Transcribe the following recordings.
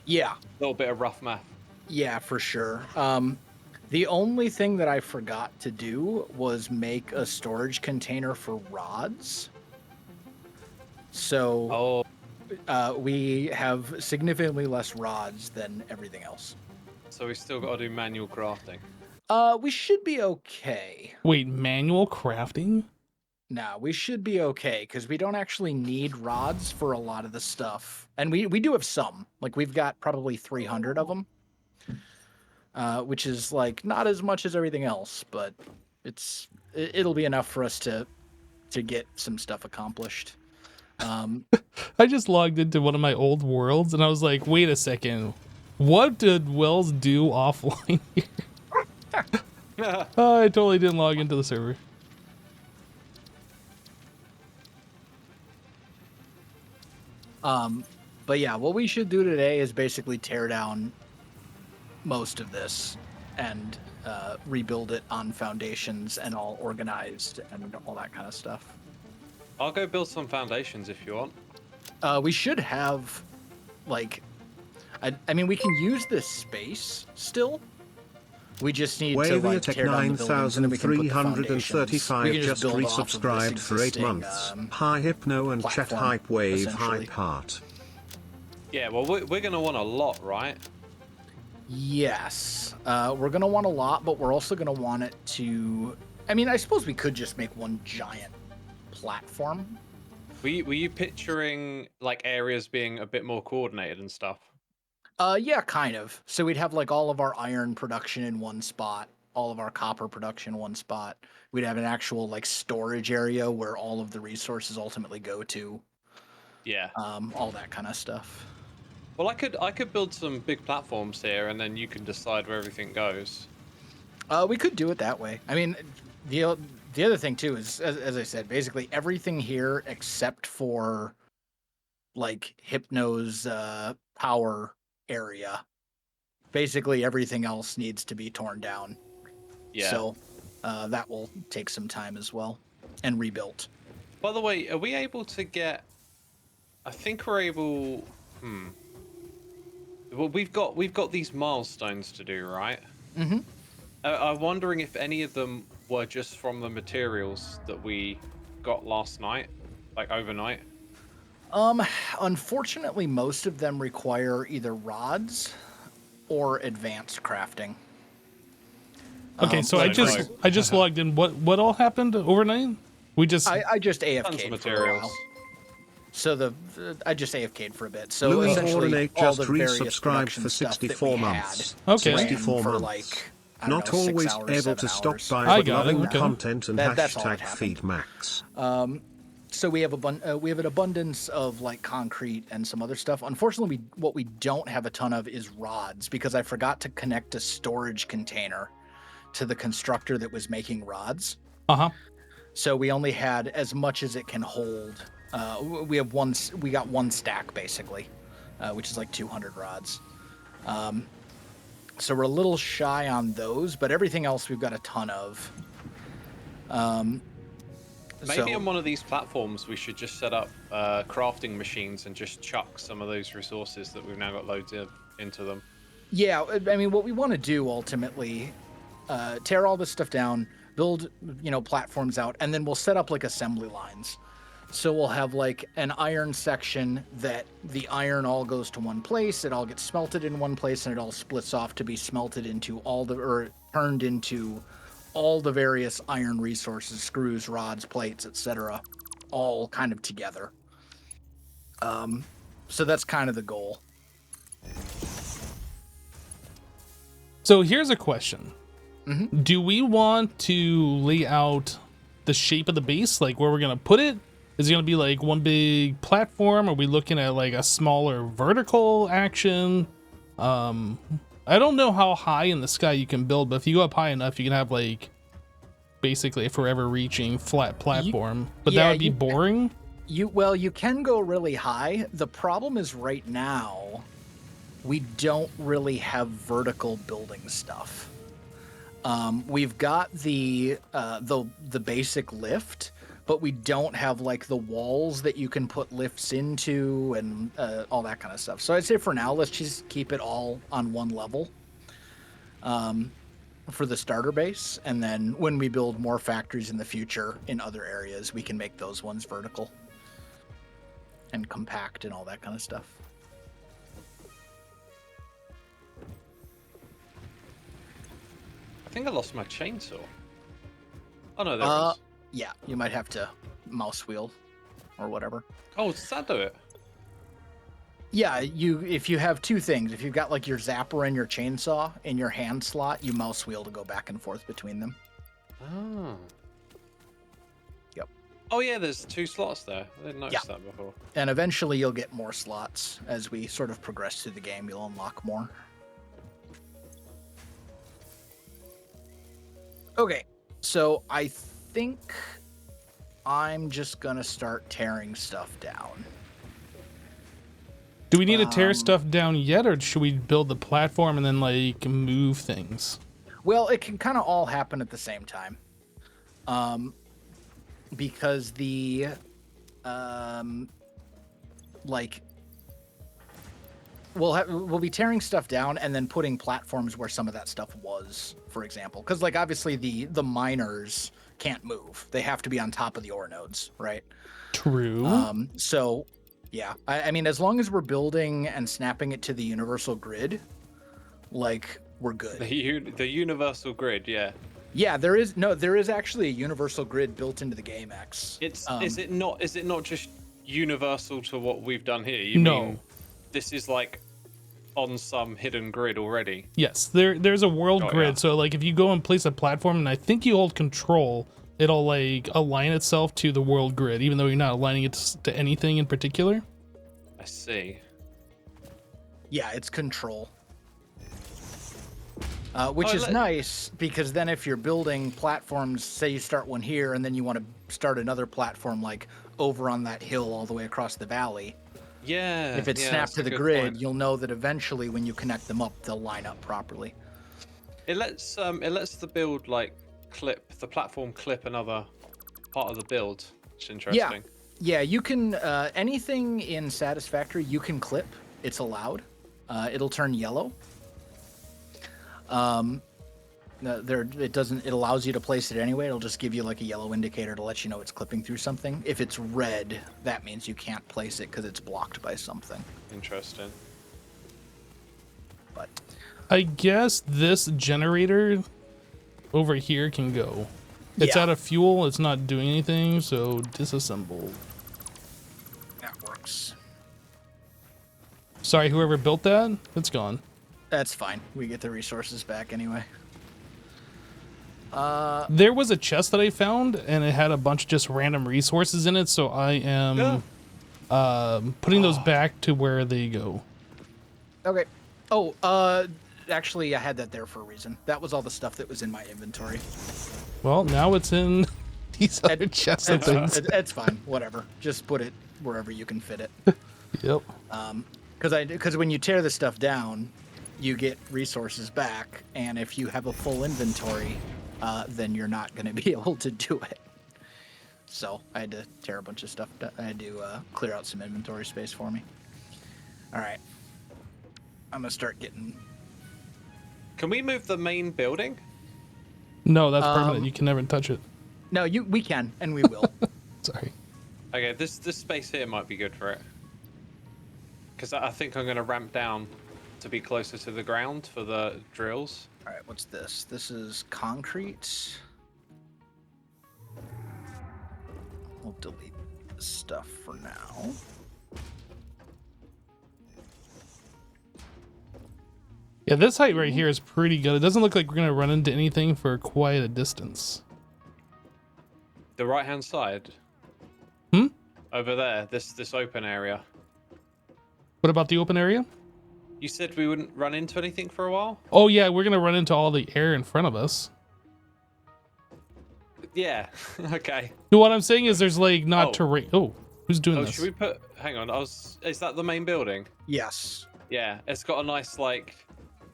Yeah. A little bit of rough math. Yeah, for sure. The only thing that I forgot to do was make a storage container for rods. So we have significantly less rods than everything else. So we still got to do manual crafting. We should be okay. Wait, manual crafting? No, we should be okay because we don't actually need rods for a lot of the stuff, and we do have some. Like we've got probably 300 of them, which is like not as much as everything else, but it'll be enough for us to get some stuff accomplished. I just logged into one of my old worlds and I was like, wait a second. What did Wells do offline here? I totally didn't log into the server. But yeah, what we should do today is basically tear down most of this and rebuild it on foundations and all organized and all that kind of stuff. I'll go build some foundations if you want. We should have, like, I mean, we can use this space still. We just need to like tear down the buildings and then we can put the foundations. We can just build off of this resubscribed for 8 months. Hi Hypno and Chat Hype Wave Hype Heart. Yeah, well, we're going to want a lot, right? Yes. We're going to want a lot, but we're also going to want it to... I mean, I suppose we could just make one giant platform. Were you picturing like areas being a bit more coordinated and stuff? Yeah, kind of. So we'd have like all of our iron production in one spot, all of our copper production in one spot. We'd have an actual like storage area where all of the resources ultimately go to. Yeah. All that kind of stuff. Well, I could build some big platforms here, and then you can decide where everything goes. We could do it that way. I mean, the other thing too is, as I said, basically everything here except for like Hypno's power area. Basically everything else needs to be torn down. Yeah. So that will take some time as well and rebuilt. By the way, are we able to get... I think we're able... Well, we've got these milestones to do, right? Mm-hmm. I'm wondering if any of them were just from the materials that we got last night, like overnight. Unfortunately, most of them require either rods or advanced crafting. Okay, so like- I just logged in. What all happened overnight? We just I just Tons of AFK'd for a materials. while. So I just AFK'd for a bit. So Louis essentially, Ornate all just the various resubscribed production for stuff that 64 we months. Okay. ran 64 for months. like, I don't Not know, 6 always hours, able 7 to stop hours. by, I but got it, loving okay. content and That's all that hashtag happened. feed max. So we have an abundance of like concrete and some other stuff. Unfortunately, what we don't have a ton of is rods because I forgot to connect a storage container to the constructor that was making rods. So we only had as much as it can hold. We got one stack basically, which is like 200 rods. So we're a little shy on those, but everything else we've got a ton of. Maybe on one of these platforms we should just set up crafting machines and just chuck some of those resources that we've now got loads of into them. Yeah, I mean, what we want to do ultimately, tear all this stuff down, build, platforms out, and then we'll set up like assembly lines. So we'll have like an iron section that the iron all goes to one place, it all gets smelted in one place, and it all splits off to be smelted into turned into all the various iron resources, screws, rods, plates, etc., all kind of together. So that's kind of the goal. So here's a question. Mm-hmm. Do we want to lay out the shape of the base, like where we're going to put it? Is it going to be like one big platform? Are we looking at like a smaller vertical action? I don't know how high in the sky you can build, but if you go up high enough, you can have like basically a forever reaching flat platform. But that would be boring. You can go really high. The problem is right now we don't really have vertical building stuff. We've got the basic lift, but we don't have like the walls that you can put lifts into and all that kind of stuff. So I'd say for now, let's just keep it all on one level for the starter base. And then when we build more factories in the future in other areas, we can make those ones vertical and compact and all that kind of stuff. I think I lost my chainsaw. Oh no, there it is. Yeah, you might have to mouse wheel or whatever. Oh, does that do it? Yeah, if you have two things, if you've got like your zapper and your chainsaw in your hand slot, you mouse wheel to go back and forth between them. Oh. Yep. Oh yeah, there's 2 slots there. I didn't notice that before. And eventually you'll get more slots as we sort of progress through the game. You'll unlock more. Okay, so I think I'm just gonna start tearing stuff down. Do we need to tear stuff down yet, or should we build the platform and then like move things? Well, it can kind of all happen at the same time. Because the like we'll be tearing stuff down and then putting platforms where some of that stuff was, for example. Because like obviously the miners can't move; they have to be on top of the ore nodes, right? True. So yeah, I mean, as long as we're building and snapping it to the universal grid, like we're good. The universal grid, yeah. Yeah, there is actually a universal grid built into the game, X. Is it not just universal to what we've done here? You mean this is like on some hidden grid already? Yes, there's a world grid. Yeah. So like if you go and place a platform and I think you hold control, it'll like align itself to the world grid, even though you're not aligning it to anything in particular. I see. Yeah, it's control. Which is nice, because then if you're building platforms, say you start one here and then you want to start another platform like over on that hill all the way across the valley. Yeah. If it's yeah, snapped to that's a the good grid, point. you'll know that eventually when you connect them up, they'll line up properly. It lets the build like the platform clip another part of the build. It's interesting. Yeah, you can anything in Satisfactory you can clip. It's allowed. It'll turn yellow. It allows you to place it anyway. It'll just give you like a yellow indicator to let you know it's clipping through something. If it's red, that means you can't place it because it's blocked by something. Interesting. But I guess this generator over here can go. It's Yeah. out of fuel. It's not doing anything, so disassemble. that works. Sorry, whoever built that, it's gone. That's fine. We get the resources back anyway. There was a chest that I found, and it had a bunch of just random resources in it, so I am putting those back to where they go. Okay. Oh, actually, I had that there for a reason. That was all the stuff that was in my inventory. Well, now it's in these other chests and things. It's fine. Whatever. Just put it wherever you can fit it. Yep. Because when you tear the stuff down, you get resources back, and if you have a full inventory, then you're not going to be able to do it. So I had to tear a bunch of stuff. I had to clear out some inventory space for me. All right. I'm going to start getting... Can we move the main building? No, that's permanent. You can never touch it. No, we can, and we will. Sorry. Okay, this space here might be good for it. Because I think I'm going to ramp down to be closer to the ground for the drills. All right, what's this? This is concrete. We'll delete this stuff for now. Yeah, this height right here is pretty good. It doesn't look like we're going to run into anything for quite a distance. The right-hand side. Over there, this open area. What about the open area? You said we wouldn't run into anything for a while? Oh, yeah, we're going to run into all the air in front of us. Yeah, okay. So what I'm saying is there's like not Oh. terrain. Oh, who's doing Oh, this? should we put... Hang on, is that the main building? Yes. Yeah, it's got a nice, like,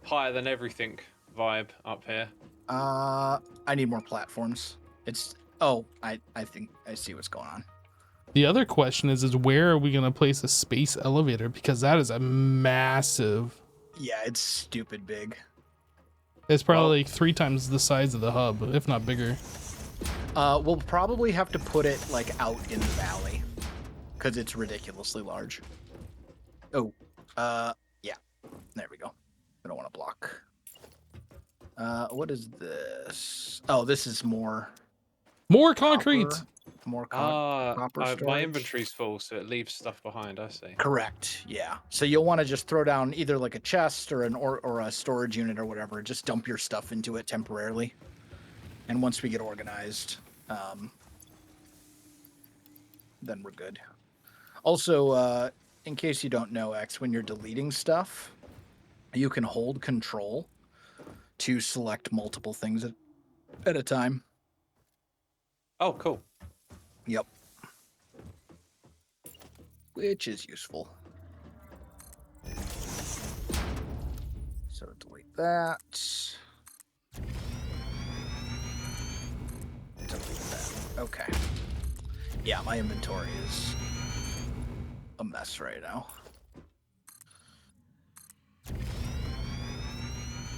higher than everything vibe up here. I need more platforms. Oh, I think I see what's going on. The other question is where are we going to place a space elevator? Because that is a massive. Yeah, it's stupid big. It's probably like 3 times the size of the hub, if not bigger. We'll probably have to put it like out in the valley because it's ridiculously large. Oh, yeah, there we go. I don't want to block. What is this? Oh, this is more Concrete. copper, more copper My storage. inventory's full, so it leaves stuff behind. I see. Correct. Yeah. So you'll want to just throw down either like a chest or or a storage unit or whatever. Just dump your stuff into it temporarily, and once we get organized, then we're good. Also, in case you don't know, X, when you're deleting stuff, you can hold control to select multiple things at a time. Oh, cool. Yep. Which is useful. So delete that. Delete that. Okay. Yeah, my inventory is a mess right now.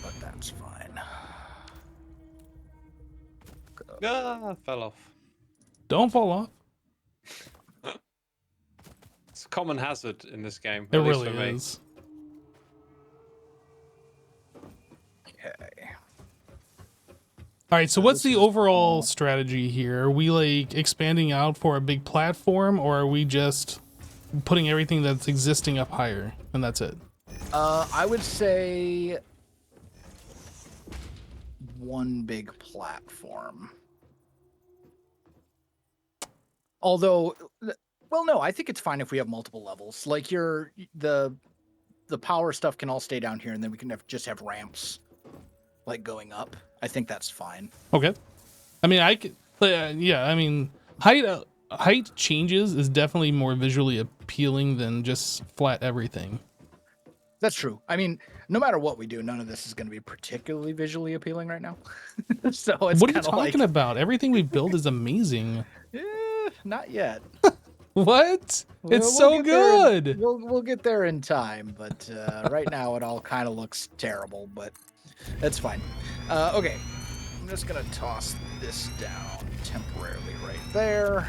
But that's fine. Fell off. Don't fall off. It's a common hazard in this game. It at least really for me. is. Okay. All right, so what's this the is overall all- strategy here? Are we like expanding out for a big platform, or are we just putting everything that's existing up higher and that's it? I would say one big platform. Although, well, no, I think it's fine if we have multiple levels. Like the power stuff can all stay down here, and then we can just have ramps like going up. I think that's fine. Okay. I mean, yeah. I mean, height changes is definitely more visually appealing than just flat everything. That's true. I mean, no matter what we do, none of this is going to be particularly visually appealing right now. So it's What are you kinda like, talking about? Everything we build is amazing. not yet. What? We'll It's so get there good. we'll get there in time, but right now it all kind of looks terrible, but that's fine. Okay, I'm just gonna toss this down temporarily right there.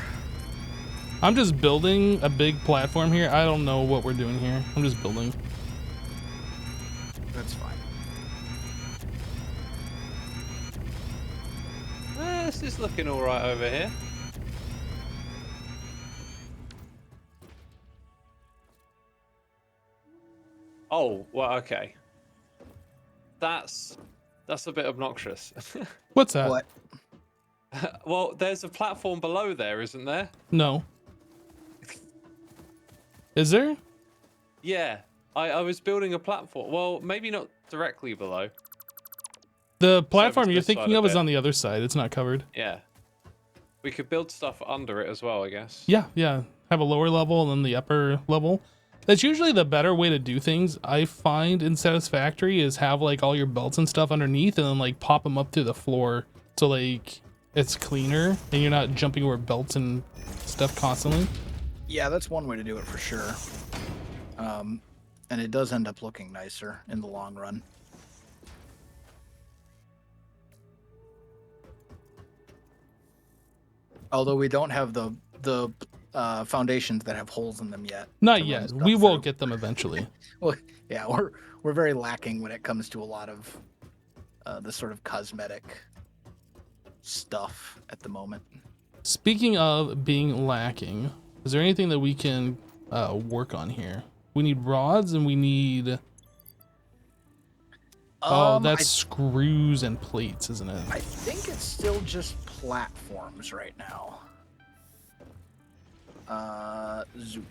I'm just building a big platform here. I don't know what we're doing here. I'm just building. That's fine. This is looking all right over here. Oh, well, okay. That's a bit obnoxious. What's that? What? Well, there's a platform below there, isn't there? No. Is there? Yeah, I was building a platform. Well, maybe not directly below. The platform Service you're this side thinking a of is bit. on the other side. It's not covered. Yeah. We could build stuff under it as well, I guess. Yeah, yeah. Have a lower level and then the upper level. That's usually the better way to do things, I find, in Satisfactory, is have like all your belts and stuff underneath and then like pop them up to the floor so like it's cleaner and you're not jumping over belts and stuff constantly. Yeah, that's one way to do it for sure. And it does end up looking nicer in the long run. Although we don't have the foundations that have holes in them yet. Not to run yet. stuff We will through. get them eventually. Well, yeah, we're very lacking when it comes to a lot of the sort of cosmetic stuff at the moment. Speaking of being lacking, is there anything that we can work on here? We need rods and we need... Oh, that's screws and plates, isn't it? I think it's still just platforms right now. Zoop.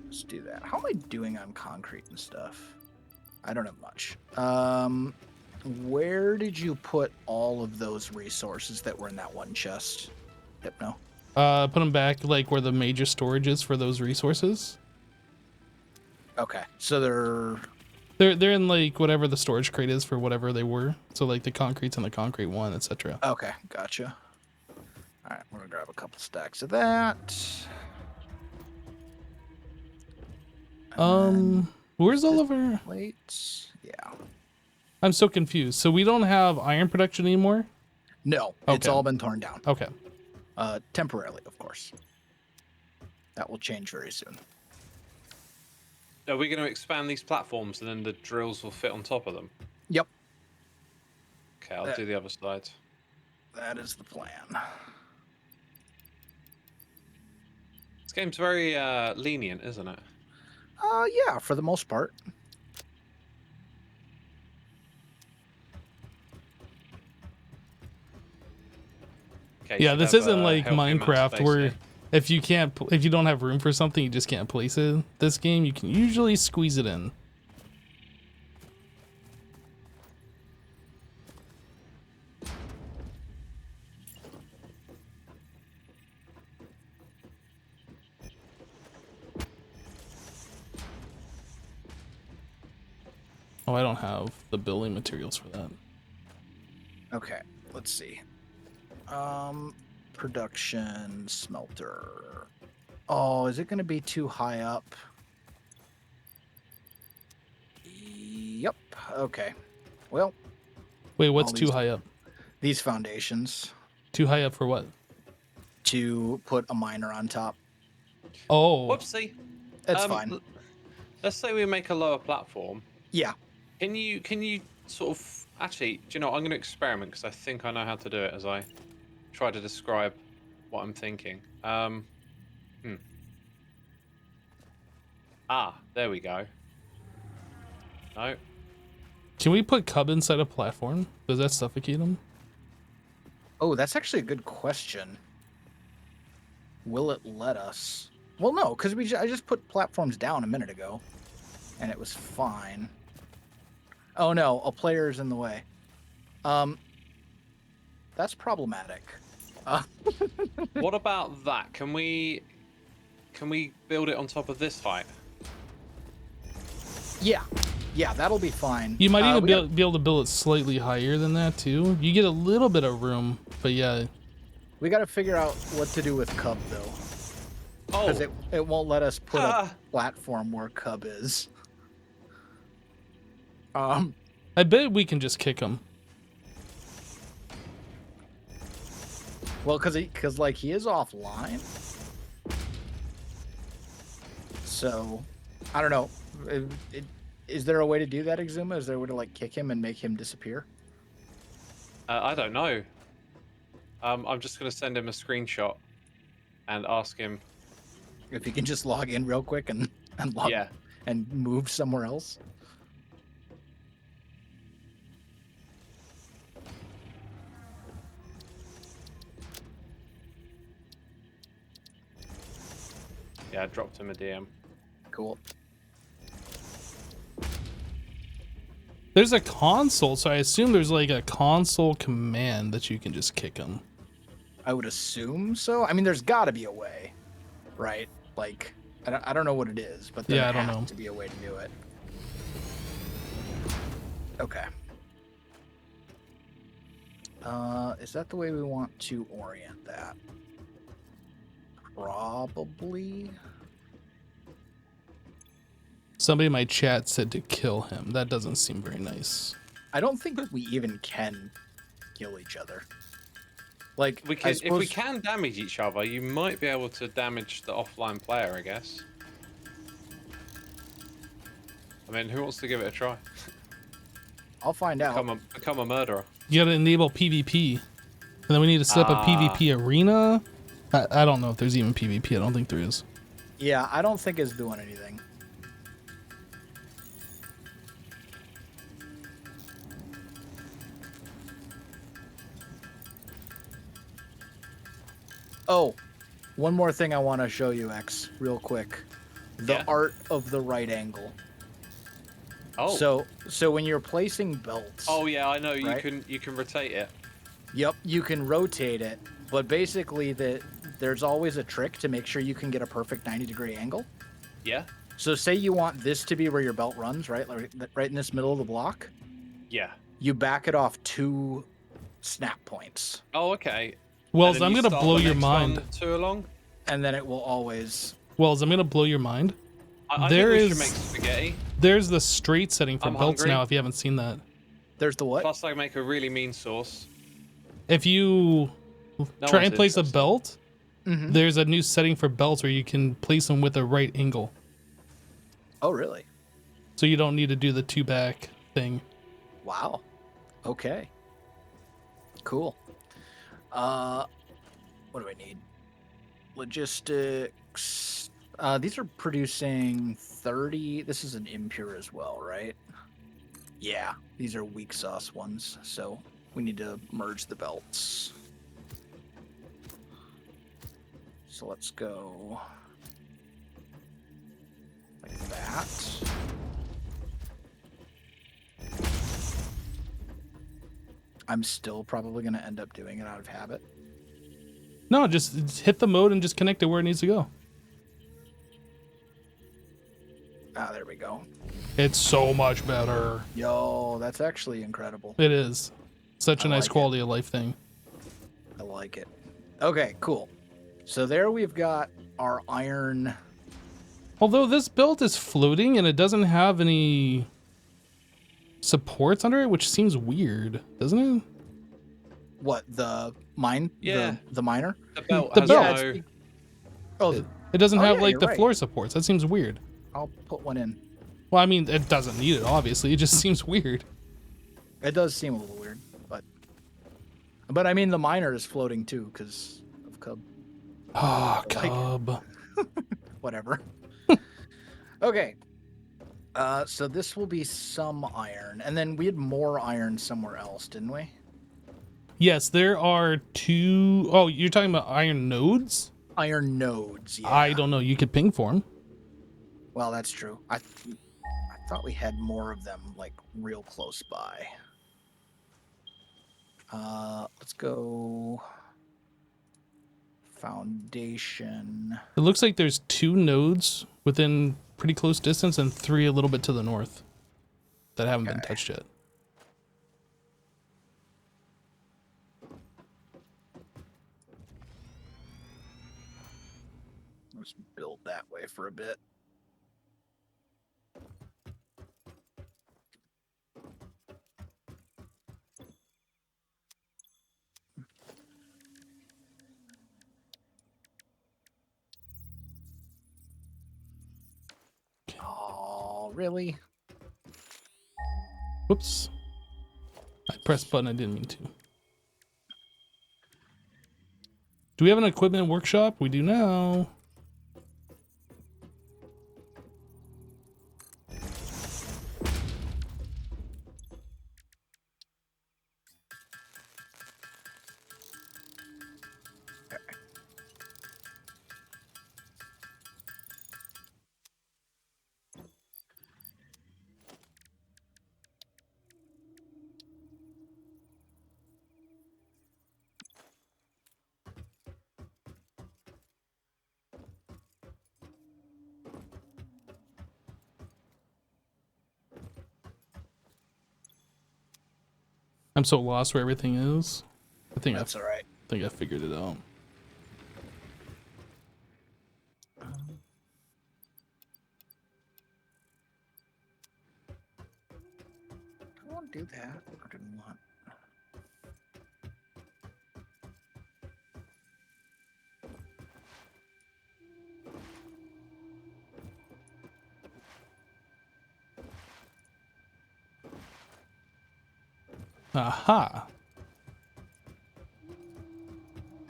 Let's do that. How am I doing on concrete and stuff? I don't have much. Where did you put all of those resources that were in that one chest? Hypno. Put them back like where the major storage is for those resources. Okay, so they're They're in like whatever the storage crate is for whatever they were. So like the concrete's in the concrete one, etc. Okay, gotcha. All right, we're gonna grab a couple stacks of that. Where's all of our Plates? Yeah. I'm so confused. So we don't have iron production anymore? No, it's Okay. all been torn down. Okay. Temporarily, of course. That will change very soon. Are we going to expand these platforms and then the drills will fit on top of them? Yep, Okay, I'll do the other side. that is the plan. This game's very lenient, isn't it? Yeah, for the most part. Okay, Yeah, should this have isn't a like healthy amount of Minecraft space where here. if you don't have room for something, you just can't place it. This game, you can usually squeeze it in. Oh, I don't have the building materials for that. Okay, let's see. Production smelter. Oh, is it going to be too high up? Yep. Okay. Well, Wait, what's all too these- high up? these foundations Too high up for what? to put a miner on top. Oh, Whoopsie. That's fine. Let's say we make a lower platform. Yeah. Can you sort of actually? Do you know? I'm going to experiment because I think I know how to do it as I try to describe what I'm thinking. There we go. No. can we put cub inside a platform? Does that suffocate them? Oh, that's actually a good question. Will it let us? Well, no, because I just put platforms down a minute ago, and it was fine. Oh no, a player's in the way. That's problematic. What about that? Can we build it on top of this height? Yeah, that'll be fine. You might even we be able to build it slightly higher than that too. You get a little bit of room, but yeah. We got to figure out what to do with Cub though, Oh, because it won't let us put Ah. a platform where Cub is. I bet we can just kick him. Well, because like he is offline. So, I don't know. Is there a way to do that, Exuma? Is there a way to like kick him and make him disappear? I don't know. I'm just going to send him a screenshot and ask him. If he can just log in real quick and log Yeah. and move somewhere else. Yeah, I dropped him a DM. Cool. There's a console, so I assume there's like a console command that you can just kick him. I would assume so. I mean, there's got to be a way, right? Like, I don't know what it is, but there Yeah, I don't has know. to be a way to do it. Okay. Is that the way we want to orient that? Probably. Somebody in my chat said to kill him. That doesn't seem very nice. I don't think we even can kill each other. Like, We I can, if we suppose- can damage each other, you might be able to damage the offline player, I guess. I mean, who wants to give it a try? I'll find out. Become a murderer. You gotta enable PvP. And then we need to set up a PvP arena. I don't know if there's even PvP. I don't think there is. Yeah, I don't think it's doing anything. Oh, one more thing I want to show you, X, real quick. The Yeah. art of the right angle. Oh. So when you're placing belts, Oh yeah, I know. Right? You can rotate it. yep, you can rotate it, but basically there's always a trick to make sure you can get a perfect 90-degree angle. Yeah. So say you want this to be where your belt runs, right? Like right in this middle of the block. Yeah. You back it off 2 snap points, Oh, okay. Wells, And then I'm you gonna start blow the your next mind. one 2 along. and then it will always. Wells, I'm gonna blow your mind. I There think we is- should make spaghetti. There's the straight setting for I'm belts hungry. now. If you haven't seen that, There's the what? Plus, I make a really mean sauce. if you No try one's and place a interested. belt, Mhm. there's a new setting for belts where you can place them with a right angle, Oh, really? so you don't need to do the 2 back thing. Wow. Okay. Cool. What do I need? Logistics. These are producing 30. This is an impure as well, right? Yeah, these are weak sauce ones, so we need to merge the belts. So let's go like that. I'm still probably going to end up doing it out of habit. No, just hit the mode and just connect it where it needs to go. Ah, there we go. It's so much better. Yo, that's actually incredible. It is such a I nice like it. quality of life thing. I like it. Okay, cool. So there we've got our iron. Although this belt is floating and it doesn't have any supports under it, which seems weird, doesn't it? What, the mine? Yeah. The miner? The belt The has belt. Yeah, no... Oh, It doesn't Oh, have yeah, like you're the right. floor supports. That seems weird. I'll put one in. Well, I mean, it doesn't need it, obviously. It just seems weird. It does seem a little weird, but I mean the miner is floating too because of Cub. Oh, Like- Cub. Whatever. Okay. So this will be some iron, and then we had more iron somewhere else, didn't we? Yes, there are 2... Oh, you're talking about iron nodes? Iron nodes. Yeah. I don't know. You could ping for them. Well, that's true. I thought we had more of them, like real close by. Let's go. Foundation. It looks like there's 2 nodes within pretty close distance and 3 a little bit to the north that haven't been Okay. touched yet. Let's build that way for a bit. Oh, really? Whoops. I pressed button I didn't mean to. Do we have an equipment workshop? We do now. I'm so lost where everything is. I think That's all right. I figured it out. I want to do that. Or didn't want. Aha.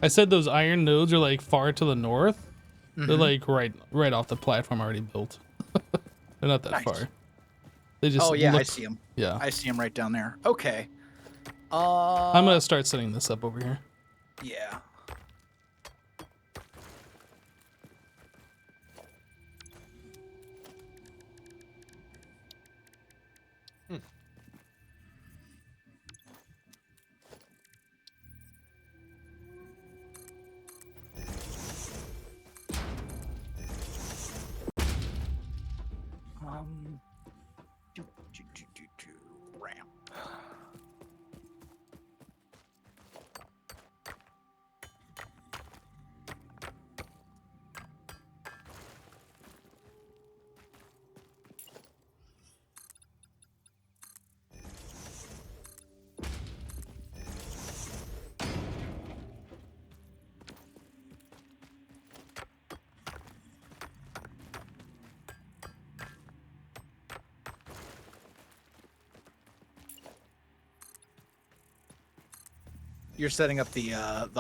I said those iron nodes are like far to the north. They're like right off the platform already built. They're not that Nice. far. They just Oh yeah, I look- see them. Yeah. I see them right down there. Okay. I'm gonna start setting this up over here. Yeah. Ramp. You're setting up the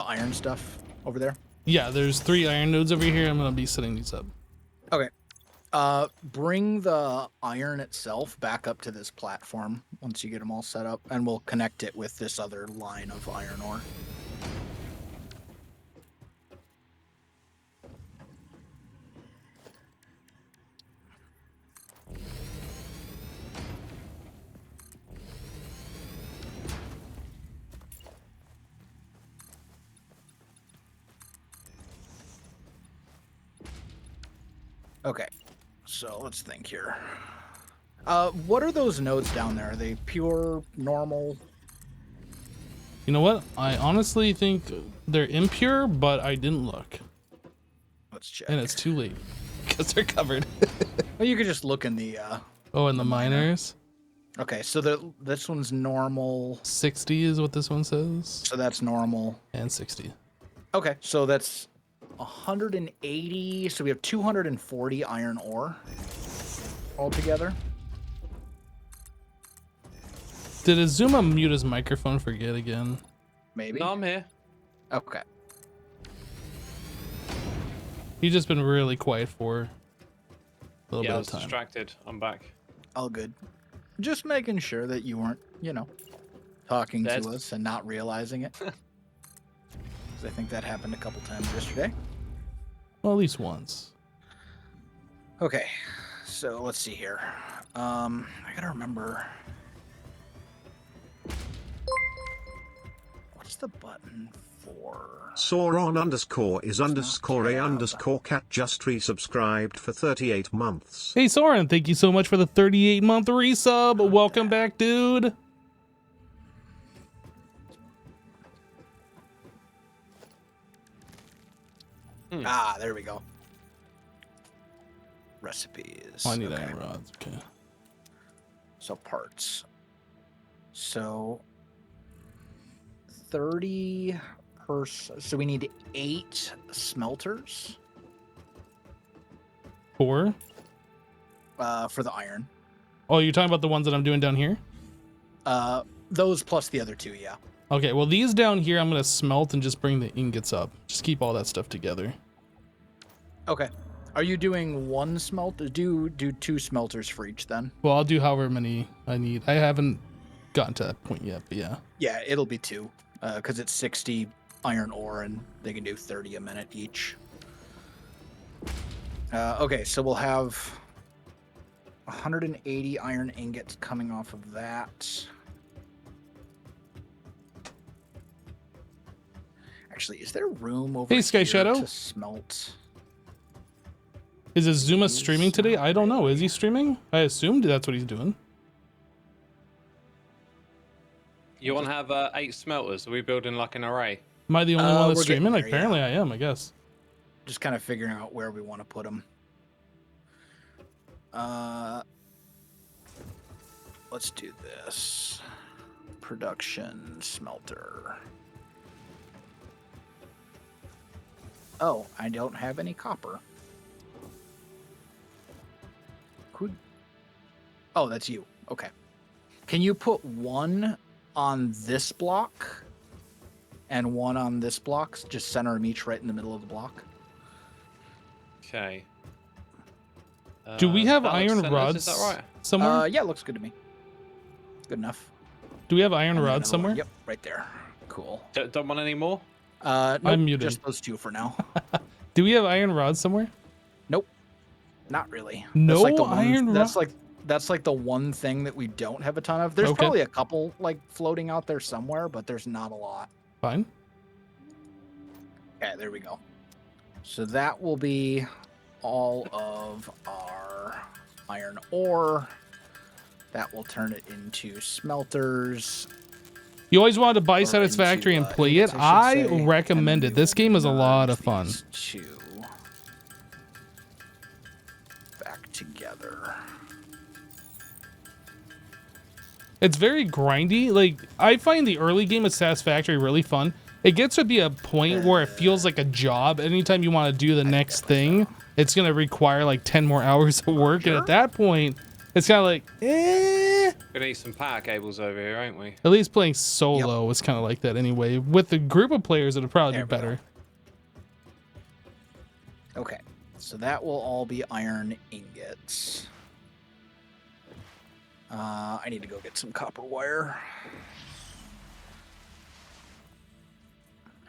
iron stuff over there. Yeah, there's 3 iron nodes over here. I'm gonna be setting these up. Okay. Bring the iron itself back up to this platform once you get them all set up, and we'll connect it with this other line of iron ore. Okay, so let's think here. What are those nodes down there? Are they pure, normal? You know what? I honestly think they're impure, but I didn't look. Let's check. And it's too late because they're covered. Well, you could just look in the. Oh, and the miners. Okay, so this one's normal. 60 is what this one says. So that's normal. And 60. Okay, so that's 180. So we have 240 iron ore altogether. Did Azuma mute his microphone forget again? Maybe. No, I'm here. Okay. He's just been really quiet for a little Yeah, I bit was of time. distracted. I'm back. All good. Just making sure that you weren't, talking Dead. to us and not realizing it. 'Cause I think that happened a couple times yesterday. Well, at least once. Okay, so let's see here. I gotta remember. What's the button for? Sauron underscore is not underscore a tab. underscore cat just resubscribed for 38 months. Hey, Soren, thank you so much for the 38-month resub. Welcome back, dude. Ah, there we go. Recipes. Oh, I need Okay. iron rods. Okay. So parts. So 30 per. So we need 8 smelters 4. for the iron. Oh, you're talking about the ones that I'm doing down here? Those plus the other 2, yeah. Okay, well, these down here, I'm going to smelt and just bring the ingots up. Just keep all that stuff together. Okay. Are you doing 1 smelter? Do 2 smelters for each then? Well, I'll do however many I need. I haven't gotten to that point yet, but yeah. Yeah, it'll be 2, because it's 60 iron ore and they can do 30 a minute each. Okay, so we'll have 180 iron ingots coming off of that. Actually, is there room over Hey, Sky here Shadow. to smelt? Is Azuma streaming today? I don't know. Is he streaming? I assumed that's what he's doing. You want to have 8 smelters? Are we building like an array? Am I the only one that's we're getting streaming? there, Apparently I am, I guess. Just kind of figuring out where we want to put them. Let's do this. Production smelter. Oh, I don't have any copper. Could. Oh, that's you. Okay. Can you put 1 on this block and 1 on this block? Just center them each right in the middle of the block. Okay. Do we have that looks iron centered, rods Is that right? somewhere? Yeah, looks good to me. Good enough. Do we have iron And then rods another one. somewhere? Yep, right there. Cool. Don't want any more? Nope, I'm muted. just those 2 for now. Do we have iron rods somewhere? Nope, not really. No that's iron That's like the one thing that we don't have a ton of. There's Okay. probably a couple like floating out there somewhere, but there's not a lot. Fine. Okay, there we go. So that will be all of our iron ore. That will turn it into smelters. You always wanted to buy Or Satisfactory into, and play ingots, it. I should I say, recommend and it. we This will game is a lot merge of fun. these two back together. It's very grindy. Like, I find the early game of Satisfactory really fun. It gets to be a point where it feels like a job. Anytime you want to do the next thing, it's going to require like 10 more hours of work. And at that point, it's kind of like, eh. Gonna need some power cables over here, ain't we? At least playing solo is kind of like that anyway. With a group of players, it'll probably be better. Okay, so that will all be iron ingots. I need to go get some copper wire.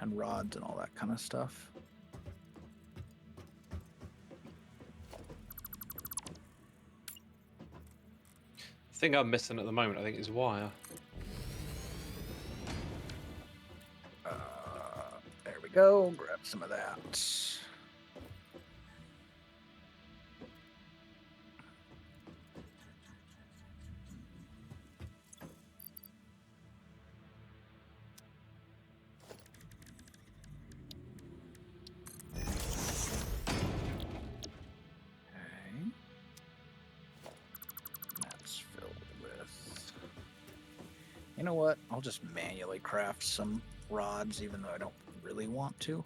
And rods and all that kind of stuff. The thing I'm missing at the moment, I think, is wire. There we go. Grab some of that. That's filled with... You know what? I'll just manually craft some rods, even though I don't really want to.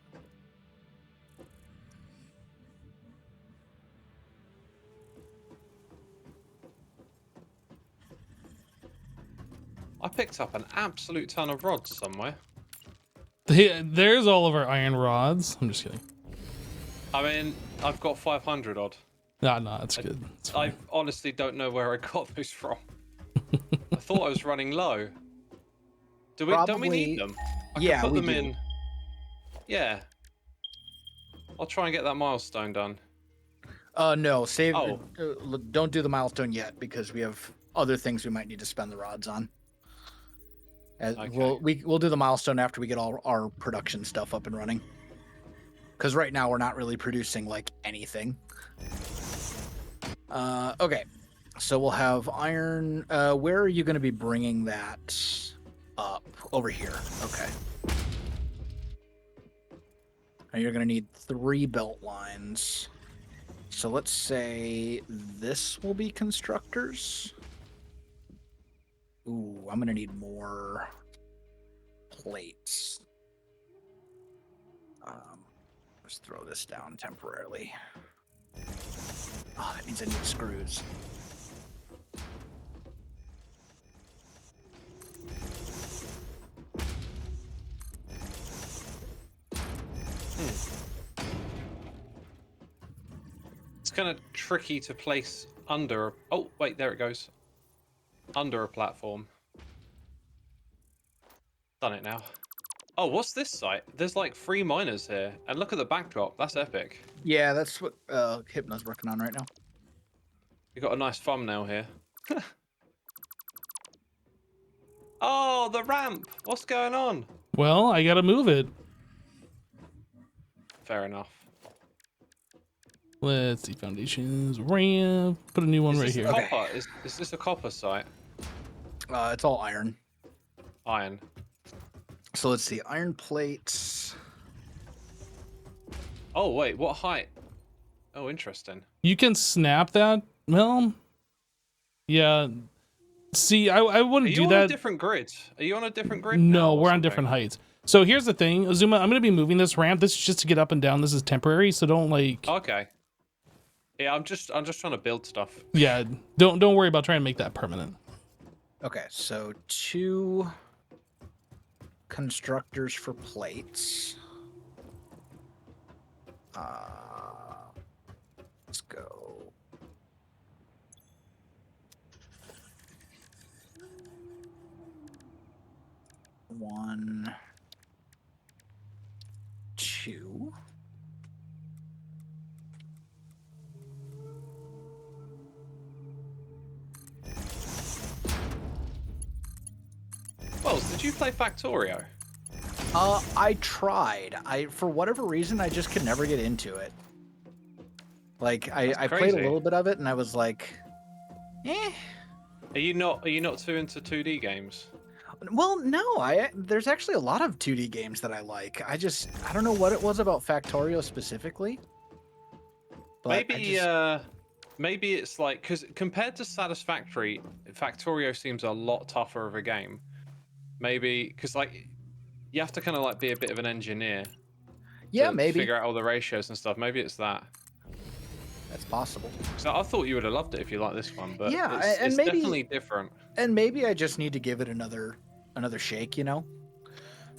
I picked up an absolute ton of rods somewhere. There's all of our iron rods. I'm just kidding. I mean, I've got 500 odd. No, it's good. It's I fine. honestly don't know where I got those from. I thought I was running low. Don't we need them? I yeah, can put we them do. in. Yeah. I'll try and get that milestone done. No, save. Oh. Don't do the milestone yet because we have other things we might need to spend the rods on. Okay. We'll do the milestone after we get all our production stuff up and running. Because right now we're not really producing like anything. Okay, so we'll have iron. Where are you going to be bringing that up? Over here. Okay. Now you're going to need 3 belt lines. So let's say this will be constructors. Ooh, I'm going to need more plates. Let's throw this down temporarily. Oh, that means I need screws. It's kind of tricky to place under. Oh, wait, there it goes. Under a platform. Done it now. Oh, what's this site? There's like 3 miners here. And look at the backdrop. That's epic. Yeah, that's what Hypno's working on right now. We got a nice thumbnail here. Oh, the ramp. What's going on? Well, I gotta move it. Fair enough. Let's see, foundations, ramp. Put a new one right here. Copper? Is this a copper site? It's all iron. Iron. So let's see, iron plates. Oh, wait, what height? Oh, interesting. You can snap that. Well, yeah. See, I wouldn't do Are you that. on a different grid? Are you on a different grid? No, now or we're on something? different heights. So here's the thing, Azuma. I'm gonna be moving this ramp. This is just to get up and down. This is temporary, so don't like. Okay. Yeah, I'm just trying to build stuff. Yeah, don't worry about trying to make that permanent. Okay, so 2 constructors for plates. Let's go. One, 2. Wells, did you play Factorio? I tried. For whatever reason, I just could never get into it. Like, I played a crazy. little bit of it, and I was like, Eh. Are you not too into 2D games? Well, no. There's actually a lot of 2D games that I like. I don't know what it was about Factorio specifically. But Maybe it's like, because compared to Satisfactory, Factorio seems a lot tougher of a game. Maybe because like you have to kind of like be a bit of an engineer yeah, to maybe figure out all the ratios and stuff. Maybe it's that. that's possible. So I thought you would have loved it if you like this one, but Yeah, and it's maybe definitely different. And maybe I just need to give it another shake, you know?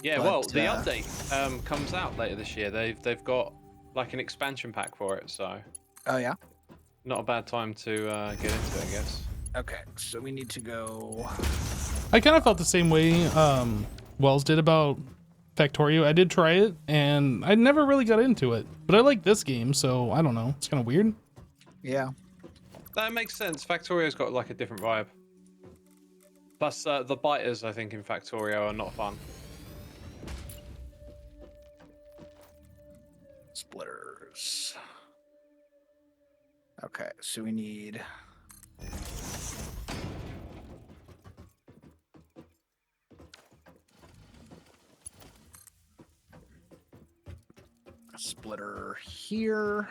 Yeah, But, well, the update comes out later this year. They've got like an expansion pack for it, so Oh yeah. not a bad time to get into it, I guess. Okay, so we need to go. I kind of felt the same way Wells did about Factorio. I did try it, and I never really got into it. But I like this game, so I don't know. It's kind of weird. Yeah. That makes sense. Factorio's got like a different vibe. Plus, the biters, I think, in Factorio are not fun. Splitters. Okay, so we need. A splitter here.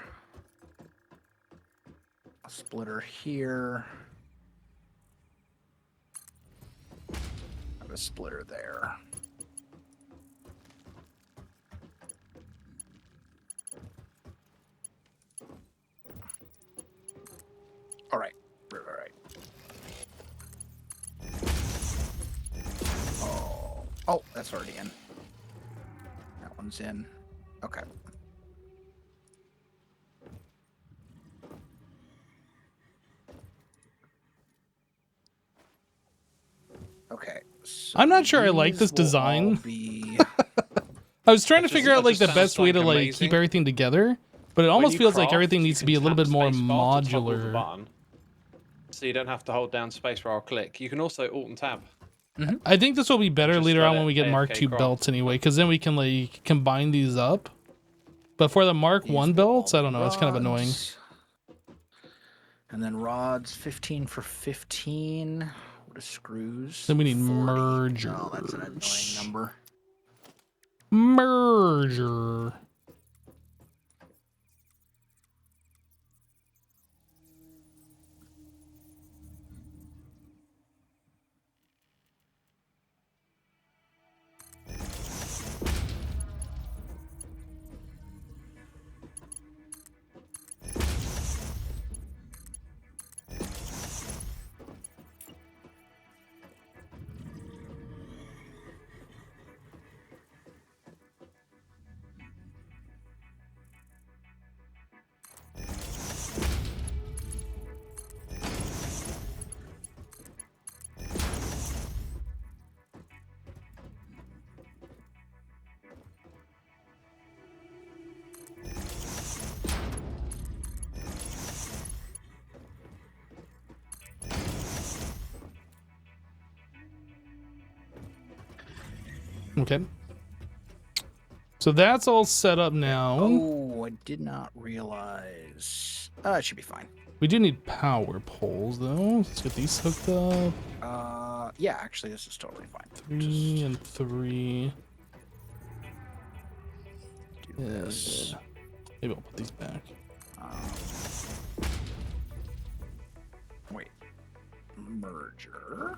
A splitter here. Have a splitter there. All right. All right. Oh, that's already in. That one's in. Okay. Okay. So I'm not sure I like these this will design. all be- I was trying to That figure out like just the best sounds way to like amazing. keep everything together, but it When almost you feels like craft, everything you needs to can be a little tap bit more spacebar to toggle the modular. button, so you don't have to hold down spacebar or click. You can also alt and tab. I think this will be better Just later let on when it we get Mark AFK II craft. belts anyway, because then we can like combine these up. But for the Mark these I will belts, all I don't be know. It's kind of annoying. rods. And then rods, 15 for 15. What are screws? Then we need 40. mergers. Oh, that's an annoying number. Merger. Okay. So that's all set up now. Oh, I did not realize. It should be fine. We do need power poles though. Let's get these hooked up. Yeah, actually, this is totally fine. 3 and 3. Do this. Maybe I'll put these back. Wait. Merger.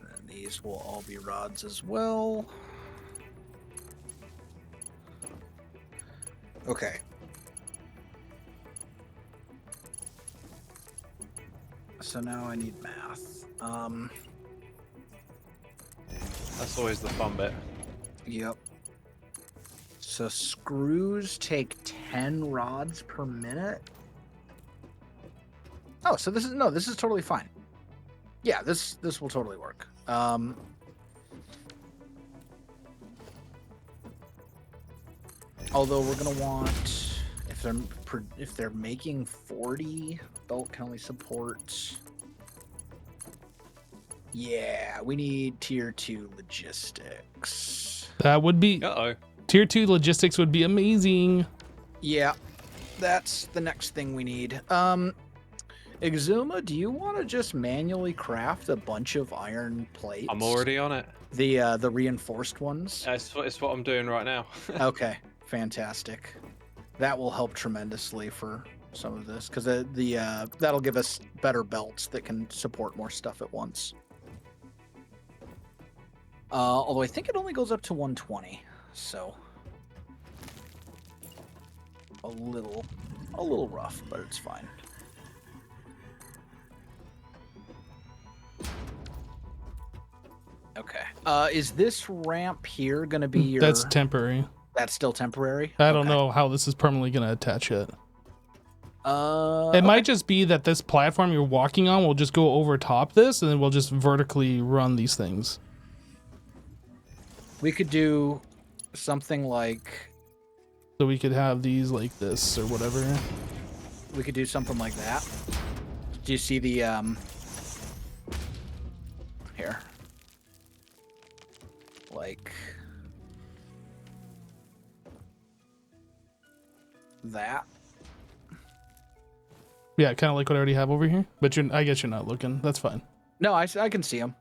And these will all be rods as well. Okay. So now I need math. That's always the fun bit. Yep. So screws take 10 rods per minute. Oh, so this is totally fine. Yeah, this will totally work. Although we're gonna want, if if they're making 40, belt can only support. Yeah, we need tier 2 logistics. That would be tier 2 logistics would be amazing. Yeah, that's the next thing we need. Exuma, do you want to just manually craft a bunch of iron plates? I'm already on it. The reinforced ones. It's what I'm doing right now. Okay, fantastic. That will help tremendously for some of this because that'll give us better belts that can support more stuff at once. Although I think it only goes up to 120, so a little rough, but it's fine. Okay. Is this ramp here going to be your... That's temporary. That's still temporary? I don't know how this is permanently going to attach yet. It might just be that this platform you're walking on will just go over top this, and then we'll just vertically run these things. We could do something like... So we could have these like this or whatever. We could do something like that. Do you see the... Here. Like... that. Yeah, kind of like what I already have over here. But I guess you're not looking. That's fine. No, I can see them.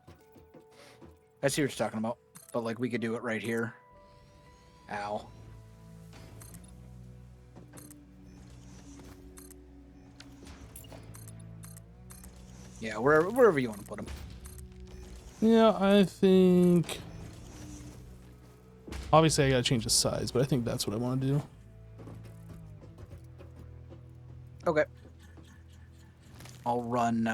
I see what you're talking about. But like we could do it right here. Ow. Yeah, wherever you want to put them. Yeah, I think... Obviously, I gotta change the size, but I think that's what I want to do. Okay. I'll run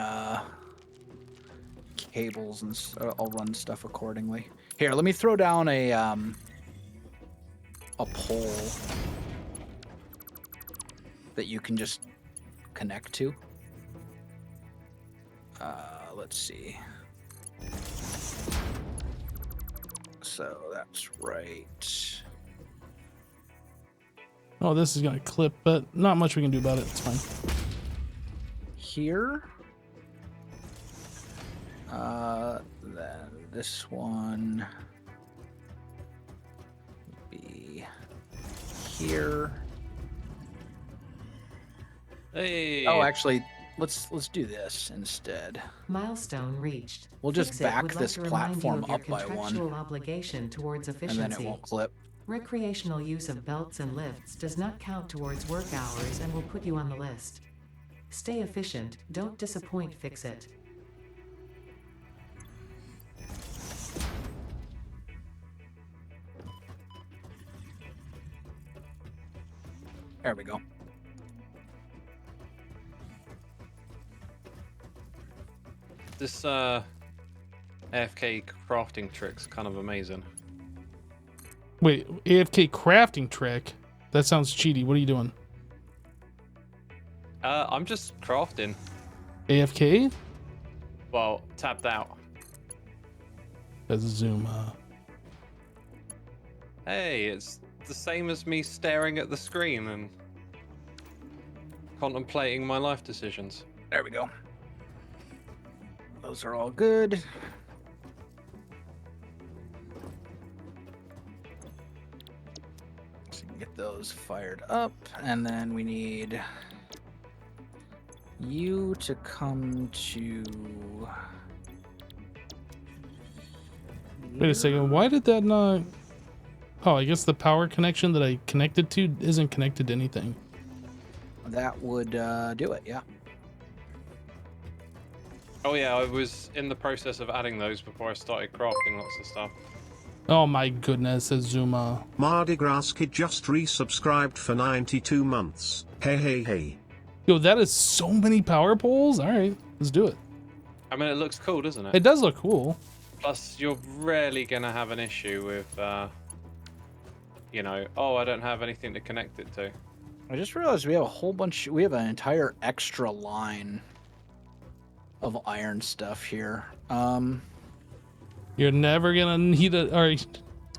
cables and I'll run stuff accordingly. Here, let me throw down a pole that you can just connect to. Let's see. So that's right. Oh, this is gonna clip, but not much we can do about it. It's fine. Here. Then this one be here. Hey. Oh, actually, let's do this instead. Milestone reached. We'll just Fix It back would like this to remind you platform of your up by one, contractual obligation towards and efficiency. then it won't clip. Recreational use of belts and lifts does not count towards work hours and will put you on the list. Stay efficient, don't disappoint, fix it. There we go. This AFK crafting trick's kind of amazing. Wait, AFK crafting trick? That sounds cheaty. What are you doing? I'm just crafting. AFK? Well, tapped out. Let's zoom. Hey, it's the same as me staring at the screen and contemplating my life decisions. There we go. Those are all good. So you can get those fired up, and then we need you to come to... Wait a second. Why did that not... Oh, I guess the power connection that I connected to isn't connected to anything. That would do it, yeah. Oh yeah, I was in the process of adding those before I started crafting lots of stuff. Oh my goodness, Azuma. Mardi Gras Kid just resubscribed for 92 months. Hey, hey, hey. Yo, that is so many power poles. All right, let's do it. I mean, it looks cool, doesn't it? It does look cool. Plus, you're rarely gonna have an issue with, you know, oh, I don't have anything to connect it to. I just realized we have a whole bunch... We have an entire extra line of iron stuff here. You're never gonna need it, or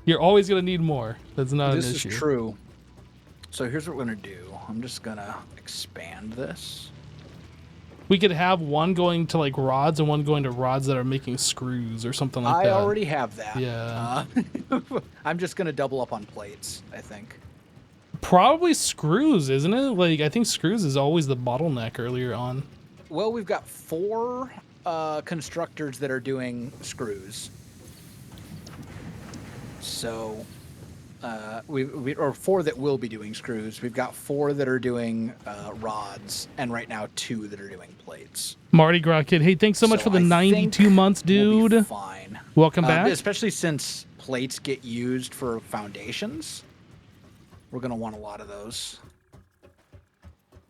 you're always gonna need more. That's not an issue. This is true. So here's what we're gonna do. I'm just gonna expand this. We could have one going to like rods and one going to rods that are making screws or something like that. I already have that. Yeah. I'm just gonna double up on plates, I think. Probably screws, isn't it? Like, I think screws is always the bottleneck earlier on. Well, we've got 4 constructors that are doing screws. So, or 4 that will be doing screws. We've got 4 that are doing rods, and right now 2 that are doing plates. Mardi Gras Kid, hey, thanks so much for the 92 months, dude. We'll be fine. Welcome back. Especially since plates get used for foundations. We're going to want a lot of those.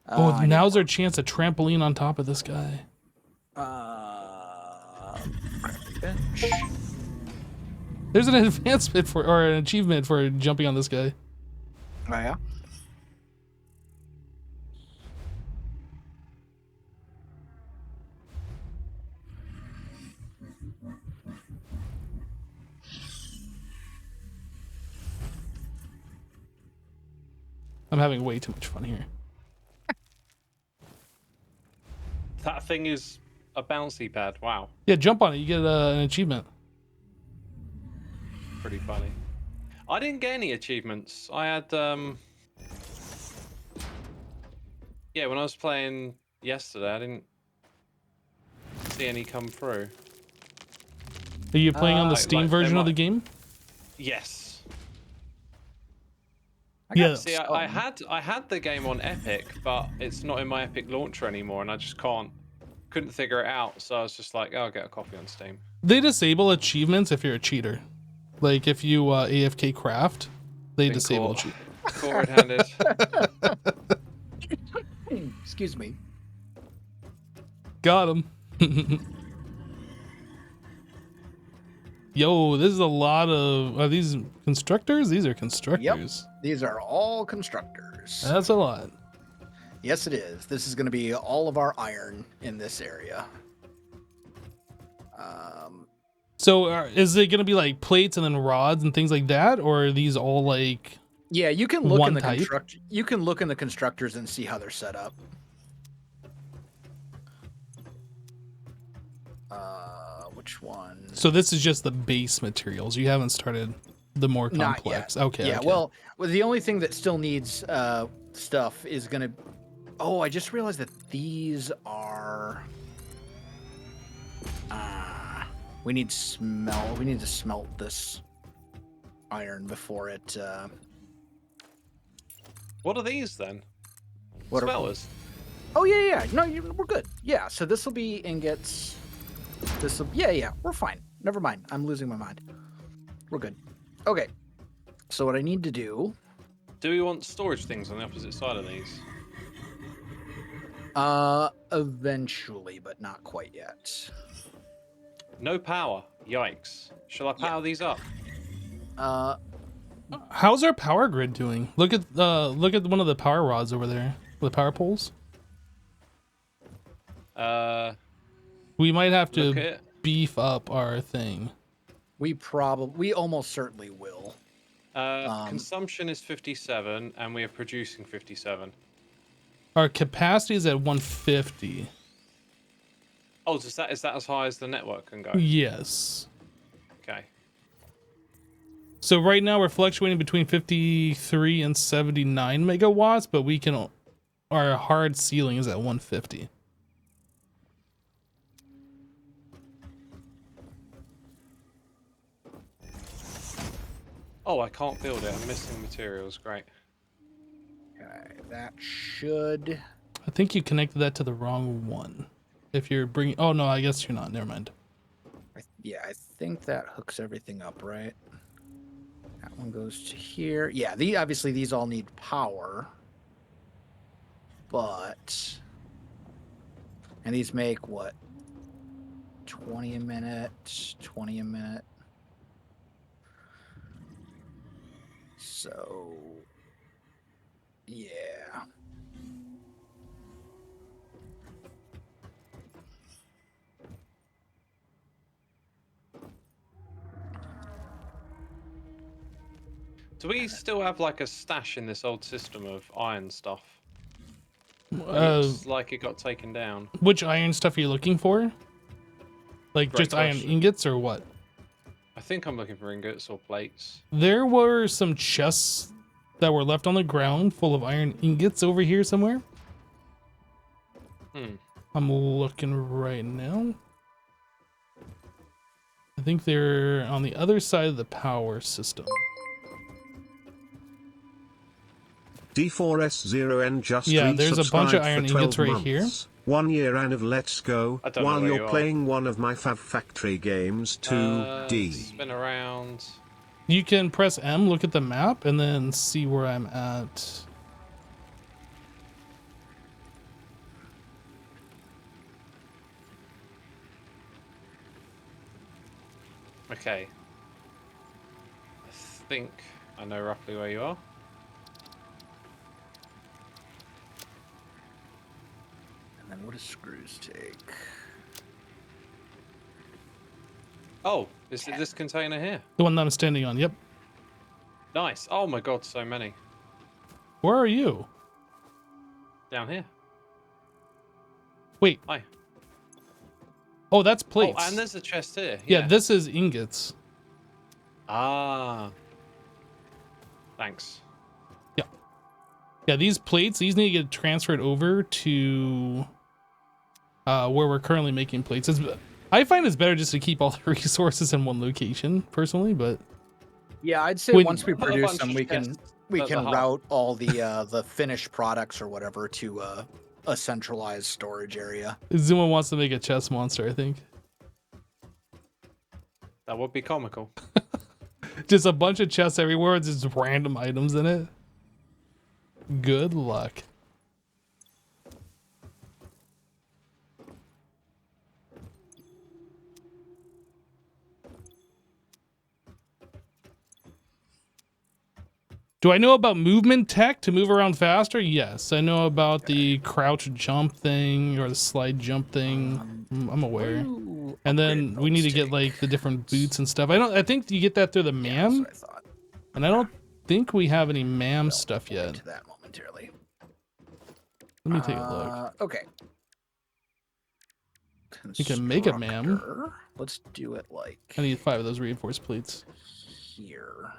Oh, now's our chance to trampoline on top of this guy. Bench. There's an advancement for, or an achievement for jumping on this guy. Oh, yeah? I'm having way too much fun here. That thing is a bouncy pad. Wow. Yeah, jump on it. You get an achievement. Pretty funny. I didn't get any achievements. I had yeah, when I was playing yesterday, I didn't see any come through. Are you playing on the Like- Steam like they version of the might- game? Yes. Yeah. See, I had the game on Epic, but it's not in my Epic launcher anymore, and I just couldn't figure it out. So I was just like, oh, I'll get a copy on Steam. They disable achievements if you're a cheater. Like if you AFK craft, they Been disable caught. achievements. Caught red-handed. Excuse me. Got him. Yo, this is a lot of. Are these constructors? These are constructors. These are all constructors. That's a lot. Yes, it is. This is going to be all of our iron in this area. So is it going to be like plates and then rods and things like that, or are these all like? Yeah, you can look One in the type? You can look in the constructors and see how they're set up. Which one? So this is just the base materials. You haven't started the more Not complex. yet. Okay. Yeah. okay. Well, the only thing that still needs stuff is going to. Oh, I just realized that these are. We need smelt. We need to smelt this iron before it. What are these then? What are- Smellers. Oh yeah. No, we're good. Yeah. So this will be ingots. This will. Yeah. We're fine. Never mind. I'm losing my mind. We're good. Okay. So what I need to do. Do we want storage things on the opposite side of these? Eventually, but not quite yet. No power. Yikes. Shall I power these up? How's our power grid doing? Look at one of the power rods over there. The power poles. We might have Look to at it. beef up our thing. We almost certainly will. Consumption is 57, and we are producing 57. Our capacity is at 150. Oh, is that as high as the network can go? Yes. Okay. So right now we're fluctuating between 53 and 79 megawatts, but we can. Our hard ceiling is at 150. Oh, I can't build it. I'm missing materials. Great. Okay, that should. I think you connected that to the wrong one. If you're bringing, oh no, I guess you're not. Never mind. Yeah, I think that hooks everything up, right? That one goes to here. Yeah, obviously these all need power, but and these make what? 20 a minute, 20 a minute. So, yeah. Do we still have like a stash in this old system of iron stuff? Looks like it got taken down. Which iron stuff are you looking for? Like Great just iron question. ingots or what? I think I'm looking for ingots or plates. There were some chests that were left on the ground full of iron ingots over here somewhere. I'm looking right now. I think they're on the other side of the power system. D4S0N just there's a bunch of resubscribed iron for 12 ingots right months. here. 1 year and of Let's Go, I don't know while where you're you are. playing one of my Factory games, 2D. Spin around. You can press M, look at the map, and then see where I'm at. Okay. I think I know roughly where you are. And then what does screws take? Oh, is it this container here? The one that I'm standing on, yep. Nice. Oh my god, so many. Where are you? Down here. Wait. Hi. Oh, that's plates. Oh, and there's a chest here. Yeah, this is ingots. Ah. Thanks. Yeah, these plates, these need to get transferred over to where we're currently making plates. I find it's better just to keep all the resources in one location, personally, but Yeah, I'd say When- once we Put a produce bunch them, of we can chests at the hub. route all the finished products or whatever to a centralized storage area. Zuma wants to make a chest monster, I think. That would be comical. Just a bunch of chests everywhere with just random items in it. Good luck. Do I know about movement tech to move around faster? Yes. I know about the crouch jump thing or the slide jump thing. I'm aware. Ooh, And then upgrade we need to bonus get take. like the different boots and stuff. I think you get that through the Yeah, MAM, that's what I thought. and I don't think we have any MAM stuff We'll get yet. to that momentarily. Let me take a look. Okay. You can make it, ma'am. Constructor. Let's do it like I need 5 of those reinforced plates. here.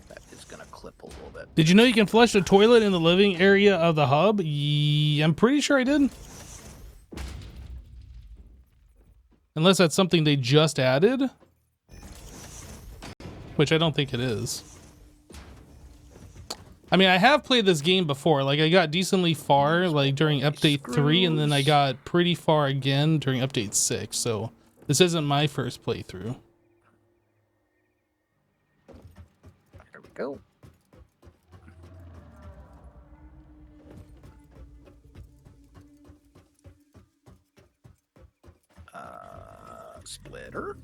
That is gonna clip a little bit. Did you know you can flush the toilet in the living area of the hub? I'm pretty sure I did. Unless that's something they just added. Which I don't think it is. I mean, I have played this game before. Like, I got decently far, like, during Update 3, and then I got pretty far again during Update 6, so this isn't my first playthrough. There we go. Splitter.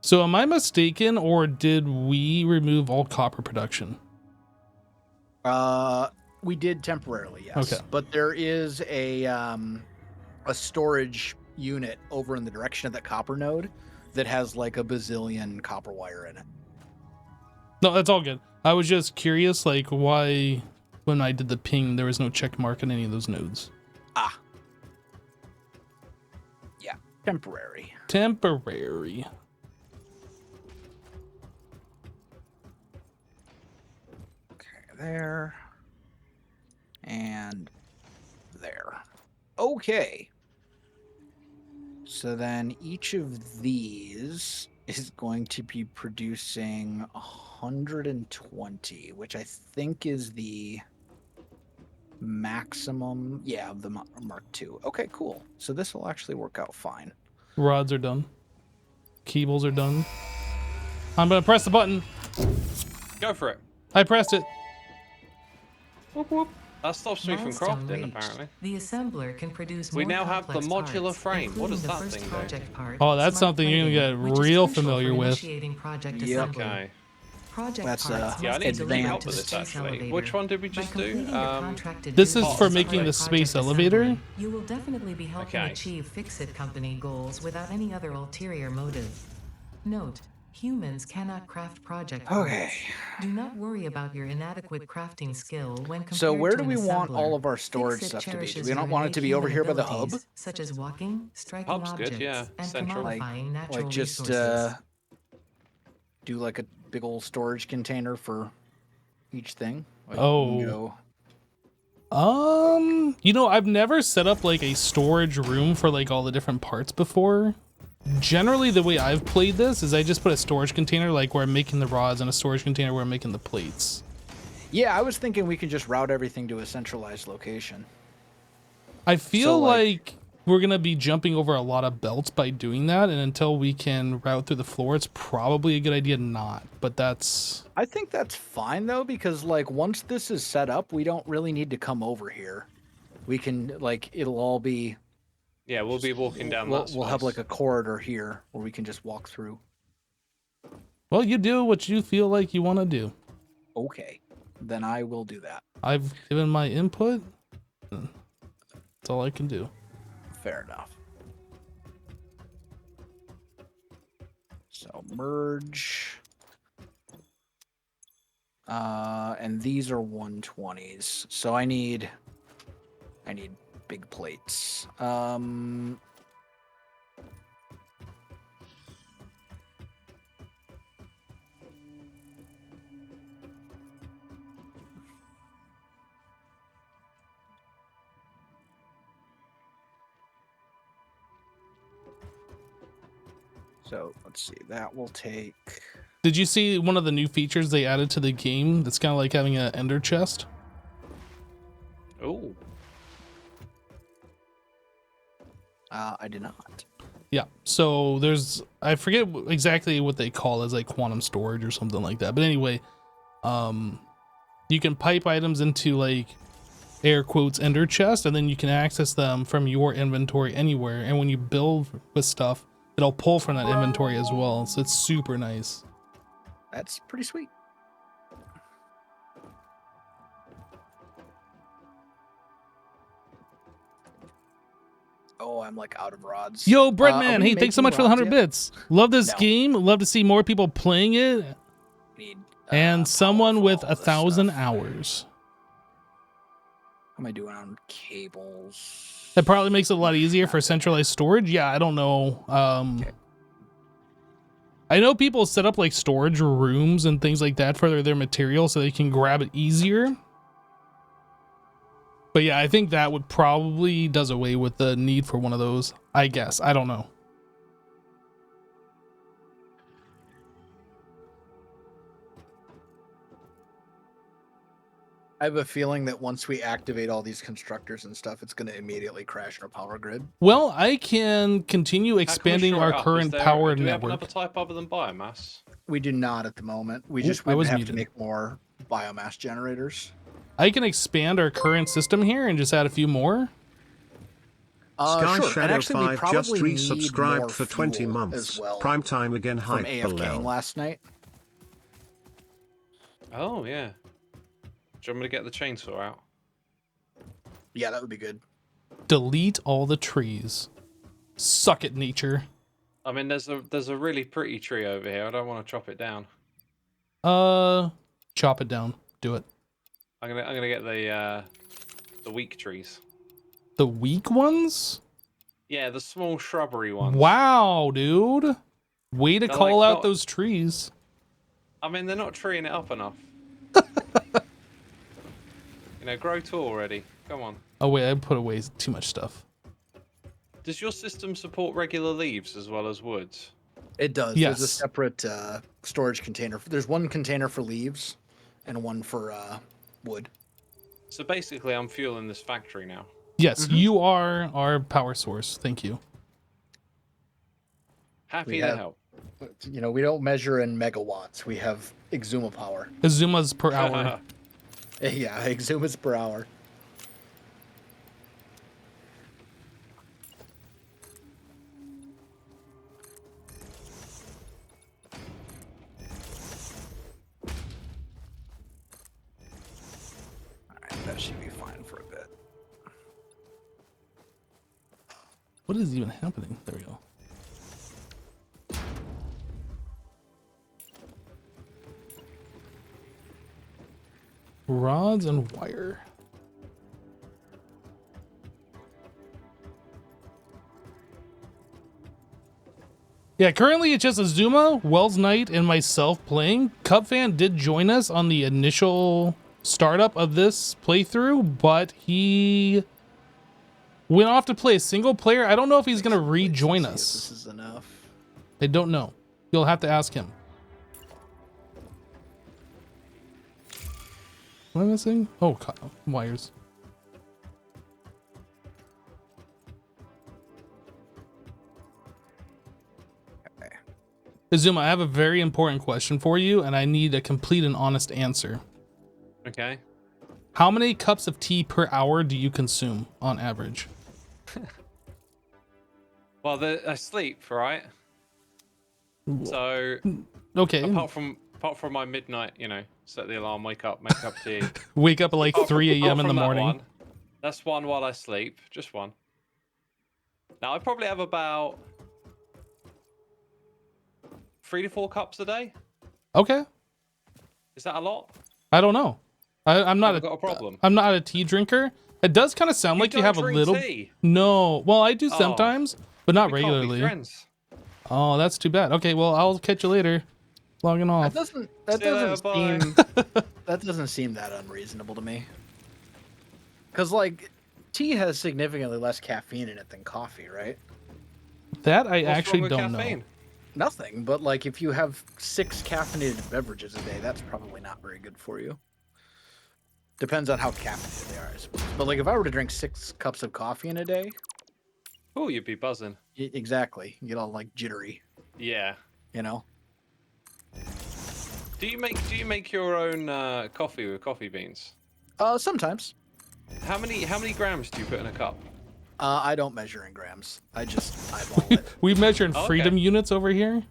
So am I mistaken, or did we remove all copper production? We did temporarily, yes. Okay. But there is a storage unit over in the direction of that copper node that has like a bazillion copper wire in it. No, that's all good. I was just curious, like, why, when I did the ping, there was no check mark on any of those nodes. Ah. Yeah, temporary. Temporary. Okay, there. And there. Okay. So then each of these is going to be producing 120, which I think is the maximum, yeah, of the Mark II. Okay, cool. So this will actually work out fine. Rods are done. Cables are done. I'm gonna press the button. Go for it. I pressed it. Whoop, whoop. That stops me from Milestone crafting, reached. apparently. The assembler can produce We more now have the complex modular parts, frame. What does including the that first thing do? project part, Oh, that's smart something you're gonna plating, get which is real crucial familiar for with. initiating project Yep. assembly. Okay. Project That's, parts Yeah, I must need be to keep delivered up to with the this space actually. elevator. Which one did we By just do? completing the contracted This is duties for as making part the of space project elevator? assembly, you will definitely be helping Okay. achieve Fix-It Company goals without any other ulterior motive. Note, humans cannot craft project Okay. parts. Do not worry about your inadequate crafting skill when compared So where to do an we want assembler. all of our storage Fix-It stuff to be? Do cherishes we not your want it to innate be over human here by the hub? abilities, such as walking, striking Hub's good, objects, yeah, and central. commodifying natural Like just resources. do like a big old storage container for each thing. Like, Oh. go. You know, I've never set up like a storage room for like all the different parts before. Generally, the way I've played this is I just put a storage container like where I'm making the rods and a storage container where I'm making the plates. Yeah, I was thinking we can just route everything to a centralized location. I feel So, like we're gonna be jumping over a lot of belts by doing that, and until we can route through the floor, it's probably a good idea not. But that's... I think that's fine though, because like once this is set up, we don't really need to come over here. We can like it'll all be. Yeah, we'll be walking down We'll, that we'll have space. like a corridor here where we can just walk through. Well, you do what you feel like you want to do. Okay, then I will do that. I've given my input. That's all I can do. Fair enough. So merge. And these are 120s. So I need big plates. So let's see. That will take. Did you see one of the new features they added to the game that's kind of like having an ender chest? Oh, I did not. Yeah. So there's, I forget exactly what they call it, as like quantum storage or something like that. But anyway, you can pipe items into like air quotes ender chest, and then you can access them from your inventory anywhere. And when you build with stuff, it'll pull from that inventory as well. So it's super nice. That's pretty sweet. Oh, I'm like out of rods. Yo, Are Breadman, we hey, thanks so making much for the rods 100 yet? bits. Love this No. game. Love to see more people playing it. Need, And power someone for with all this 1,000 stuff. hours. How am I doing on cables? That probably makes it a lot easier for centralized storage. Yeah, I don't know. Okay. I know people set up like storage rooms and things like that for their material so they can grab it easier. But yeah, I think that would probably does away with the need for one of those, I guess. I don't know. I have a feeling that once we activate all these constructors and stuff, it's going to immediately crash our power grid. Well, I can continue how can we expanding shore our it up? current Do power we have network. another type other than biomass? We do not at the moment. We Ooh, just I would was have muted. to make more biomass generators. I can expand our current system here and just add a few more. Sky Sure. And Shadow actually, we 5 probably just need resubscribed more for 20 fuel months. as well Prime time again, from hype AFKing below. last night. Oh yeah. Do you want me to get the chainsaw out? Yeah, that would be good. Delete all the trees. Suck it, nature. I mean, there's a really pretty tree over here. I don't want to chop it down. Chop it down. Do it. I'm gonna get the weak trees. The weak ones? Yeah, the small shrubbery ones. Wow, dude. Way to They're call like out not- those trees. I mean, they're not treeing it up enough. Grow tall already. Come on. Oh wait, I put away too much stuff. Does your system support regular leaves as well as woods? It does. Yes. There's a separate storage container. There's one container for leaves and one for wood. So basically, I'm fueling this factory now. Yes, you are our power source. Thank you. Happy to have- help. You know, we don't measure in megawatts. We have exuma power. Azumas per hour. Yeah, exumas per hour. What is even happening? There we go. Rods and wire. Yeah, currently it's just Azuma, Wells Knight, and myself playing. Cubfan did join us on the initial startup of this playthrough, but he went off to play a single player. I don't know if he's going to rejoin Let's see if us. this is enough. I don't know. You'll have to ask him. What am I missing? Oh, wires. Azuma, I have a very important question for you, and I need a complete and honest answer. Okay. How many cups of tea per hour do you consume on average? Well, I sleep, right? So Okay. apart from my midnight, set the alarm, wake up, make a cup of tea. Wake up at like 3 a.m. in the morning. That's one while I sleep, just one. Now I probably have about 3 to 4 cups a day. Okay. Is that a lot? I don't know. I'm not Got a problem. I'm not a tea drinker. It does kind of sound like you don't have a drink little. tea? No. Well, I do Oh. sometimes, but not We can't be regularly. friends. Oh, that's too bad. Okay, well, I'll catch you later. Logging off. That See you later, bye. doesn't seem that unreasonable to me. Because like, tea has significantly less caffeine in it than coffee, right? That I What's actually wrong with don't caffeine? know. Nothing, but like if you have 6 caffeinated beverages a day, that's probably not very good for you. Depends on how caffeinated they are, I suppose. But like if I were to drink 6 cups of coffee in a day, Oh, you'd be buzzing. exactly, you get all like jittery, Yeah. you know? Do you make your own coffee with coffee beans? Sometimes. How many grams do you put in a cup? I don't measure in grams. I just eyeball it. We measured Okay. freedom units over here.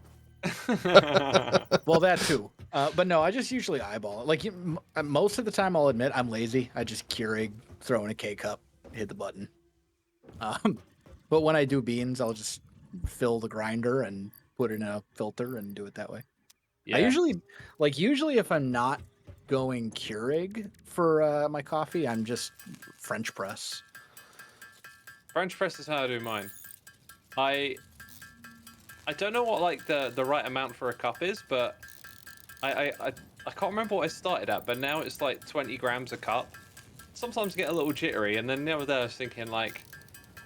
Well, that too. But no, I just usually eyeball it. Like most of the time, I'll admit I'm lazy. I just Keurig, throw in a K cup, hit the button. But when I do beans, I'll just fill the grinder and put it in a filter and do it that way. Yeah. I usually if I'm not going Keurig for my coffee, I'm just French press. French press is how I do mine. I don't know what like the right amount for a cup is, but I can't remember what I started at, but now it's like 20 grams a cup. Sometimes I get a little jittery, and then the other day I was thinking like,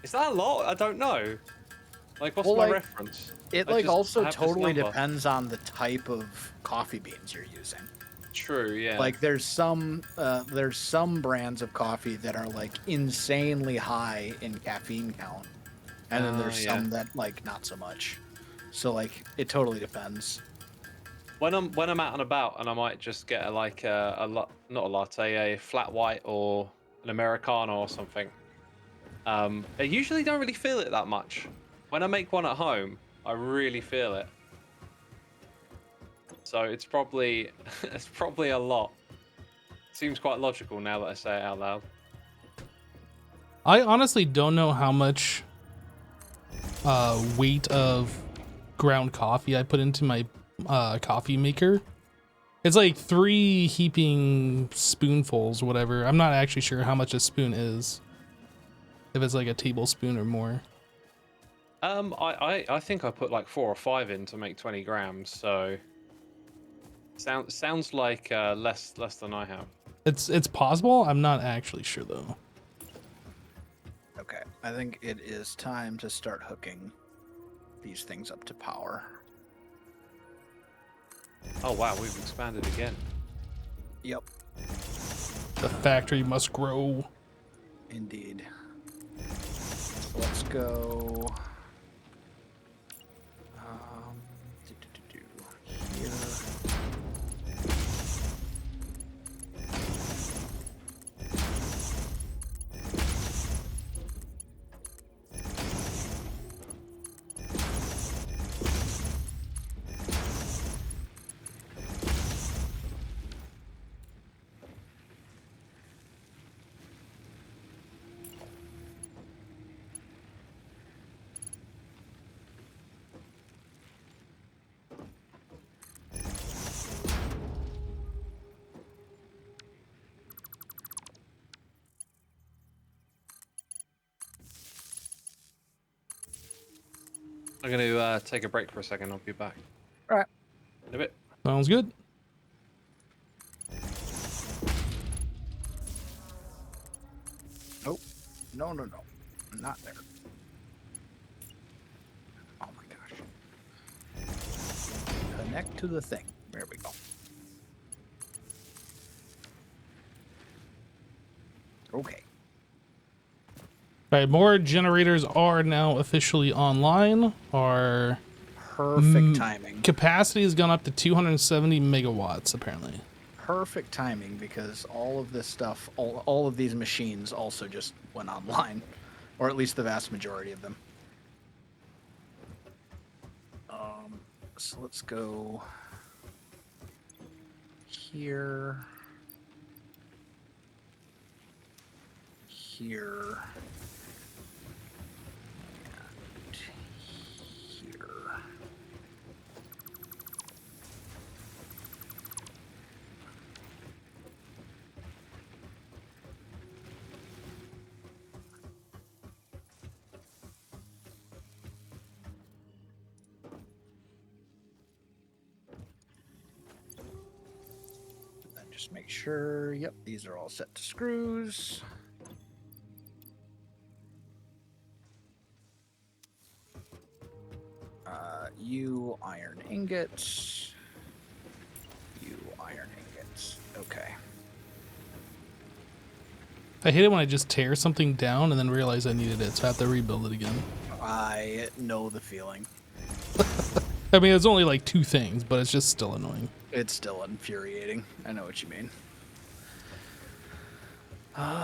is that a lot? I don't know. Like, what's my reference? It I like just also have this totally number. depends on the type of coffee beans you're using. True, yeah. Like there's some brands of coffee that are like insanely high in caffeine count, and then there's some that like not so much. So like it totally depends. When I'm out and about, and I might just get a not a latte, a flat white or an americano or something. I usually don't really feel it that much. When I make one at home, I really feel it. So it's probably a lot. Seems quite logical now that I say it out loud. I honestly don't know how much weight of ground coffee I put into my coffee maker. It's like 3 heaping spoonfuls, whatever. I'm not actually sure how much a spoon is. If it's like a tablespoon or more. I think I put like 4 or 5 in to make 20 grams. So sounds like less than I have. It's possible. I'm not actually sure though. Okay, I think it is time to start hooking these things up to power. Oh wow, we've expanded again. Yep, The factory must grow. indeed. Let's go. Here. I'm going to take a break for a second. I'll be back All right. in a bit. Sounds good. Nope. No, no, no. Not there. Oh my gosh. Connect to the thing. There we go. Okay. All right, more generators are now officially online. Our Perfect timing. capacity has gone up to 270 megawatts, apparently. Perfect timing because all of this stuff, all of these machines also just went online, or at least the vast majority of them. So let's go here, here, and here. Then just make sure, yep, these are all set to screws. You iron ingots. You iron ingots. Okay. I hate it when I just tear something down and then realize I needed it, so I have to rebuild it again. I know the feeling. I mean, it's only like 2 things, but it's just still annoying. It's still infuriating. I know what you mean.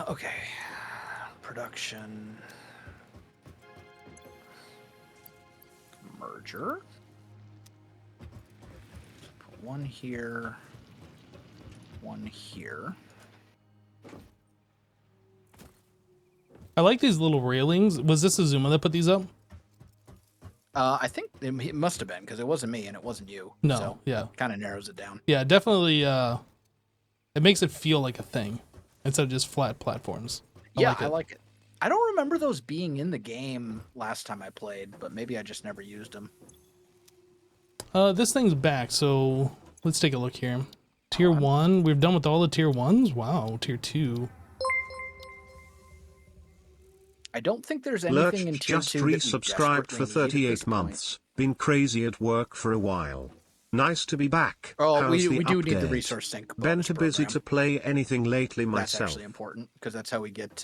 Okay. Production. Merger. Put one here. One here. I like these little railings. Was this Azuma that put these up? I think it must have been because it wasn't me and it wasn't you. No, So yeah. kind of narrows it down. Yeah, definitely, it makes it feel like a thing instead of just flat platforms. I like it. I don't remember those being in the game last time I played, but maybe I just never used them. This thing's back, so let's take a look here. Tier 1, we've done with all the tier 1s? Wow, tier 2. I don't think there's anything in Lurch tier just 2 that we resubscribed desperately for need at this 38 point. months. Been crazy at work for a while. Nice to be back. Oh, How's we the do need the update? resource sync. Been bonus too busy program. to play anything lately That's myself. actually important because that's how we get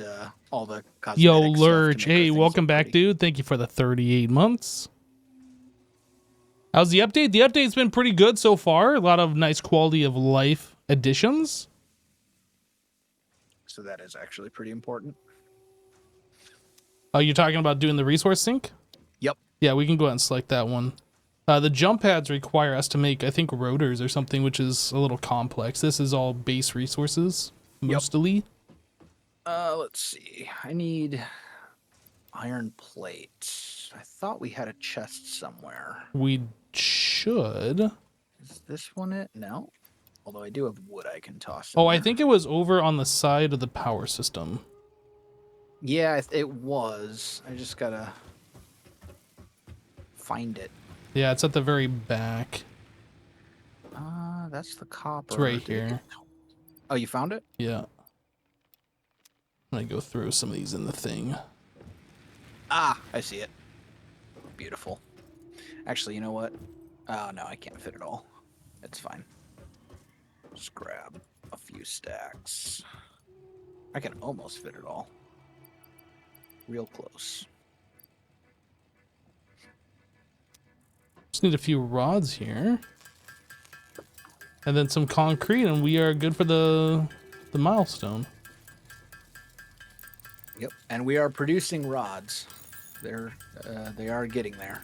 all the cosmetic Yo, stuff to Lurch, make our hey, things welcome look back, pretty. dude. Thank you for the 38 months. How's the update? The update's been pretty good so far. A lot of nice quality of life additions. So that is actually pretty important. Oh, you're talking about doing the resource sync? Yep. Yeah, we can go ahead and select that one. The jump pads require us to make, I think, rotors or something, which is a little complex. This is all base resources, mostly. Let's see. I need iron plates. I thought we had a chest somewhere. We should. Is this one it? No. Although I do have wood I can toss. Oh, I think it was over on the side of the power system. Yeah, it was. I just gotta find it. Yeah, it's at the very back. That's the copper. It's right Did it here. get- Oh, you found it? Yeah. I'm gonna go through some of these in the thing. Ah, I see it. Beautiful. Actually, you know what? Oh, no, I can't fit it all. It's fine. Just grab a few stacks. I can almost fit it all. Real close. Just need a few rods here. And then some concrete, and we are good for the milestone. Yep, and we are producing rods. They are getting there.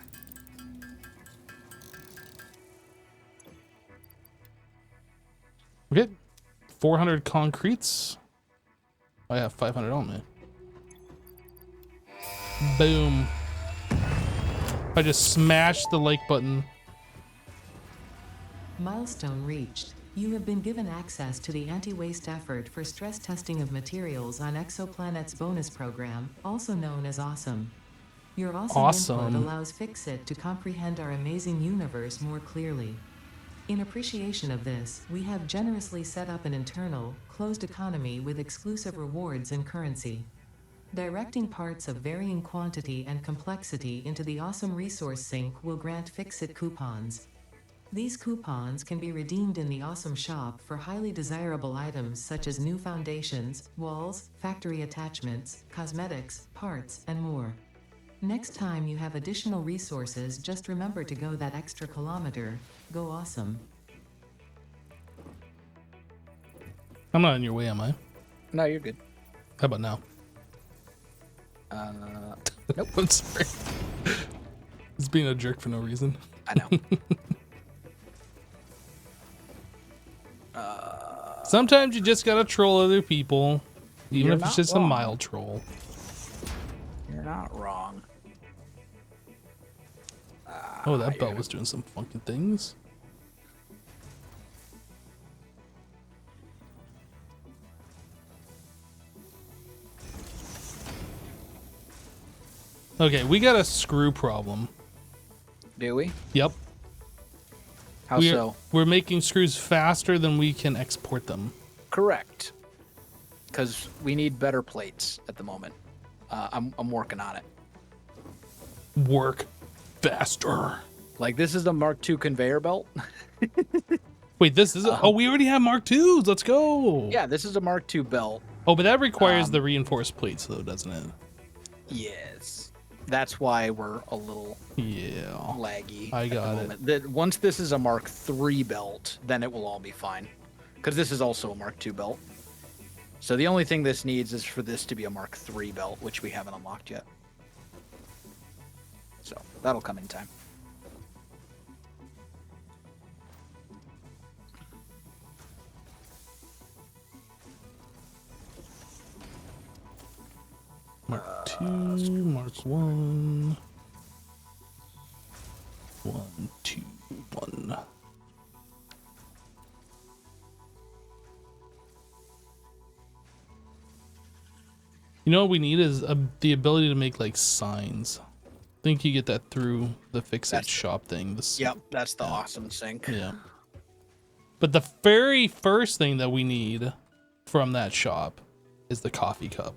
Okay, 400 concretes. I have 500 on me. Boom. I just smashed the like button. Milestone reached. You have been given access to the anti-waste effort for stress testing of materials on Exoplanet's bonus program, also known as AWESOME. Your awesome input allows Fixit to comprehend our amazing universe more clearly. In appreciation of this, we have generously set up an internal, closed economy with exclusive rewards and currency. Directing parts of varying quantity and complexity into the awesome resource sink will grant Fixit coupons. These coupons can be redeemed in the Awesome Shop for highly desirable items such as new foundations, walls, factory attachments, cosmetics, parts, and more. Next time you have additional resources, just remember to go that extra kilometer. Go awesome. I'm not in your way, am I? No, you're good. How about now? Nope. I'm sorry. It's being a jerk for no reason. I know. Sometimes you just gotta troll other people, even You're if it's not just wrong. a mild troll. You're not wrong. Oh, that belt was doing some funky things. Okay, we got a screw problem. Do we? Yep. How so? We're making screws faster than we can export them. Correct. Because we need better plates at the moment. I'm working on it. Work faster. Like, this is the Mark II conveyor belt. Wait, this is oh, we already have Mark IIs. Let's go. Yeah, this is a Mark II belt. Oh, but that requires the reinforced plates, though, doesn't it? Yes. That's why we're a little laggy. I got it. Once this is a Mark III belt, then it will all be fine. Because this is also a Mark II belt. So the only thing this needs is for this to be a Mark III belt, which we haven't unlocked yet. So that'll come in time. Mark 2, Mark 1. 1, 2, 1. You know what we need is the ability to make like signs. I think you get that through the Fix-It shop thing. Yep, that's the awesome sink. Yeah. But the very first thing that we need from that shop is the coffee cup.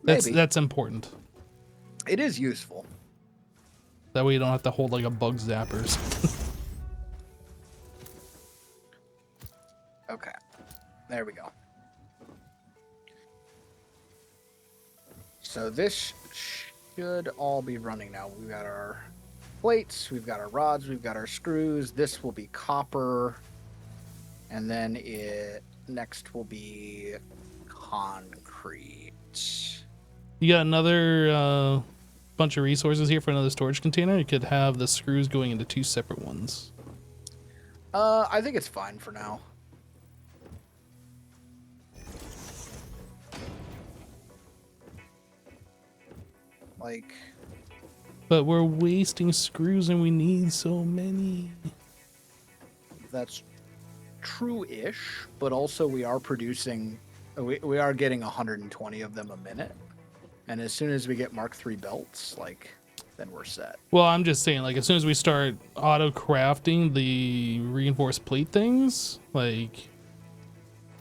Maybe. That's important. It is useful. That way you don't have to hold like a bug zappers. Okay. There we go. So this should all be running now. We've got our plates, we've got our rods, we've got our screws. This will be copper. And then next will be concrete. You got another bunch of resources here for another storage container. You could have the screws going into 2 separate ones. I think it's fine for now. Like, But we're wasting screws and we need so many. that's true-ish, but also we are producing, we are getting 120 of them a minute. And as soon as we get Mark III belts, like, then we're set. Well, I'm just saying, like, as soon as we start auto crafting the reinforced plate things, like,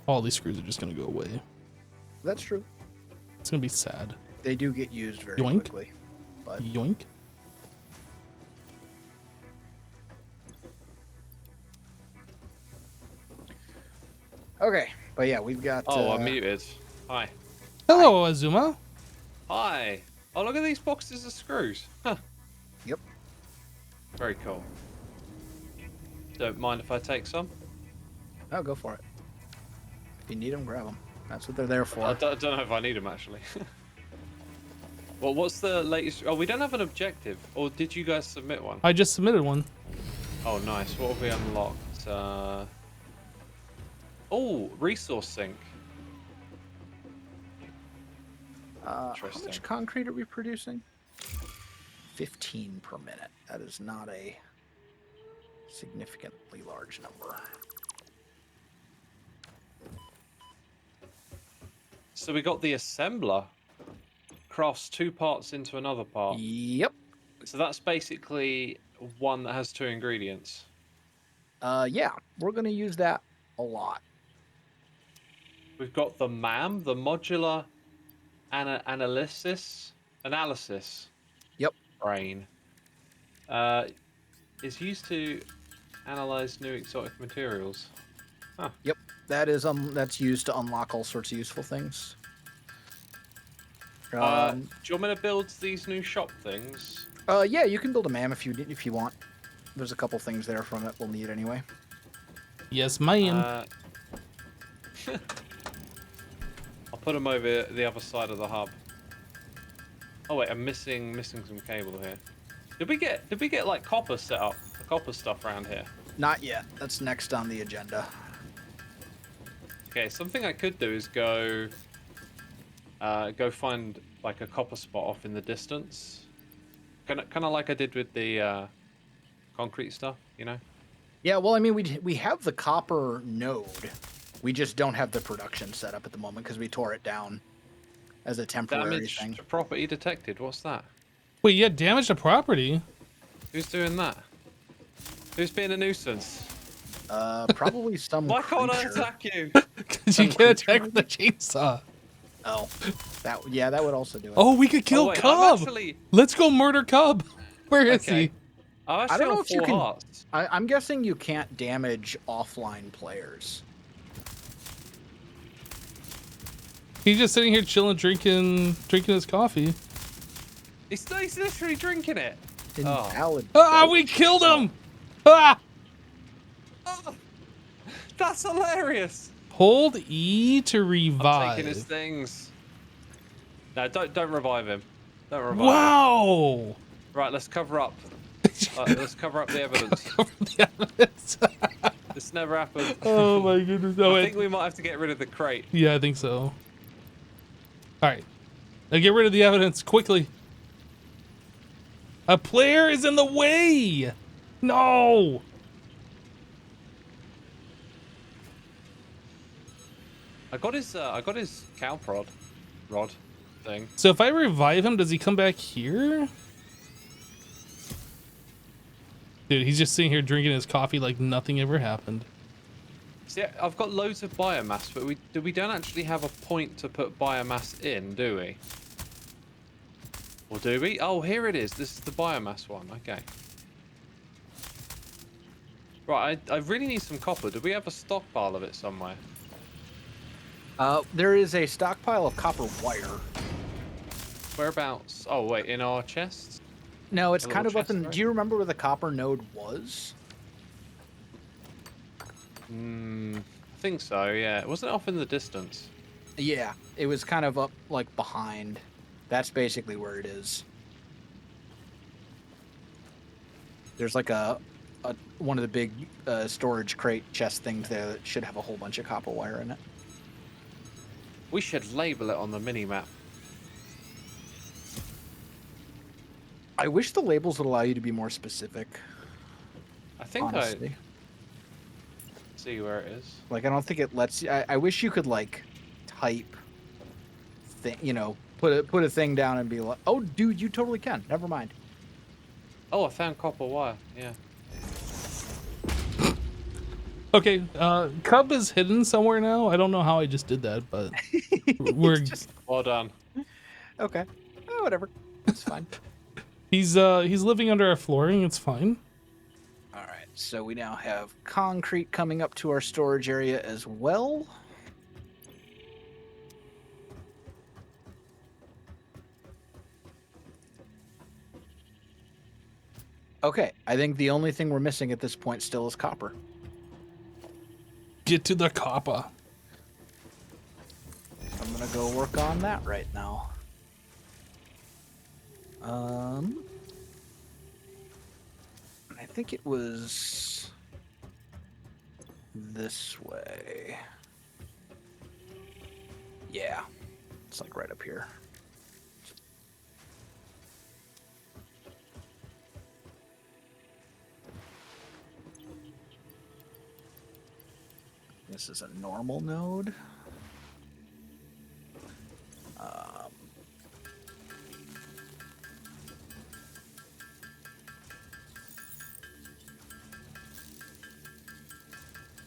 all these screws are just gonna go away. That's true. It's gonna be sad. They do get used very Yoink. quickly. But Yoink. okay, but yeah, we've got. Oh, I'm muted. Hi. Hello, Azuma. Hi. Oh, look at these boxes of screws. Huh. Yep. Very cool. Don't mind if I take some? Oh, go for it. If you need them, grab them. That's what they're there for. I don't know if I need them, actually. Well, what's the latest? Oh, we don't have an objective. Or did you guys submit one? I just submitted one. Oh, nice. What have we unlocked? Oh, resource sink. How Interesting. much concrete are we producing? 15 per minute. That is not a significantly large number. So we got the assembler. crafts 2 parts into another part. Yep. So that's basically one that has 2 ingredients. Yeah, we're gonna use that a lot. We've got the MAM, the modular analysis Yep. brain. Is used to analyze new exotic materials. Huh. Yep. That's used to unlock all sorts of useful things. Do you want me to build these new shop things? Yeah, you can build a MAM if you want. There's a couple things there from it we'll need anyway. Yes, ma'am. I'll put them over the other side of the hub. Oh wait, I'm missing some cable here. Did we get like copper set up, the copper stuff around here? Not yet. That's next on the agenda. Okay, something I could do is go find like a copper spot off in the distance. Kind of like I did with the concrete stuff, you know? Yeah, well, I mean, we have the copper node. We just don't have the production set up at the moment because we tore it down as a temporary Damage thing. to property detected. What's that? Wait, you had damage to property? Who's doing that? Who's being a nuisance? Probably some Why can't I creature. attack you? Because you get attacked with the chainsaw. Oh, that would also do it. Oh, we could kill wait, I'm Cub. actually- Let's go murder Cub. Where is Okay. he? I'm actually I don't know on if you 4 can. hearts. I'm guessing you can't damage offline players. He's just sitting here chilling, drinking his coffee. He's literally drinking it. Invalid. Ah, we killed him. Ah! Oh, that's hilarious. Hold E to I'm taking his revive. things. No, don't revive him. Don't revive him. Wow. Right, let's cover up. Let's cover up the evidence. The evidence. This never happened. Oh my goodness. Oh, I wait. think we might have to get rid of the crate. Yeah, I think so. All right. Now get rid of the evidence quickly. A player is in the way. No. I got his cow rod thing. So if I revive him, does he come back here? Dude, he's just sitting here drinking his coffee like nothing ever happened. See, I've got loads of biomass, but we don't actually have a point to put biomass in, do we? Or do we? Oh, here it is. This is the biomass one. Okay. Right, I really need some copper. Do we have a stockpile of it somewhere? There is a stockpile of copper wire. Whereabouts? Oh, wait, in our chests? No, it's A kind of little up in. chest, Do you remember where the copper node was? I think so, yeah. Wasn't it off in the distance? Yeah, it was kind of up like behind. That's basically where it is. There's like a one of the big storage crate chest things there that should have a whole bunch of copper wire in it. We should label it on the mini-map. I wish the labels would allow you to be more specific. I think Honestly. I see where it is. Like, I don't think it lets you. I wish you could like type thing, put a thing down and be like, oh, dude, you totally can. Never mind. Oh, I found copper wire. Yeah. Okay, Cub is hidden somewhere now. I don't know how I just did that, but we're Well done. Okay. Whatever. It's fine. he's living under our flooring. It's fine. All right. So we now have concrete coming up to our storage area as well. Okay, I think the only thing we're missing at this point still is copper. Get to the copper. I'm gonna go work on that right now. I think it was this way. Yeah, it's like right up here. This is a normal node.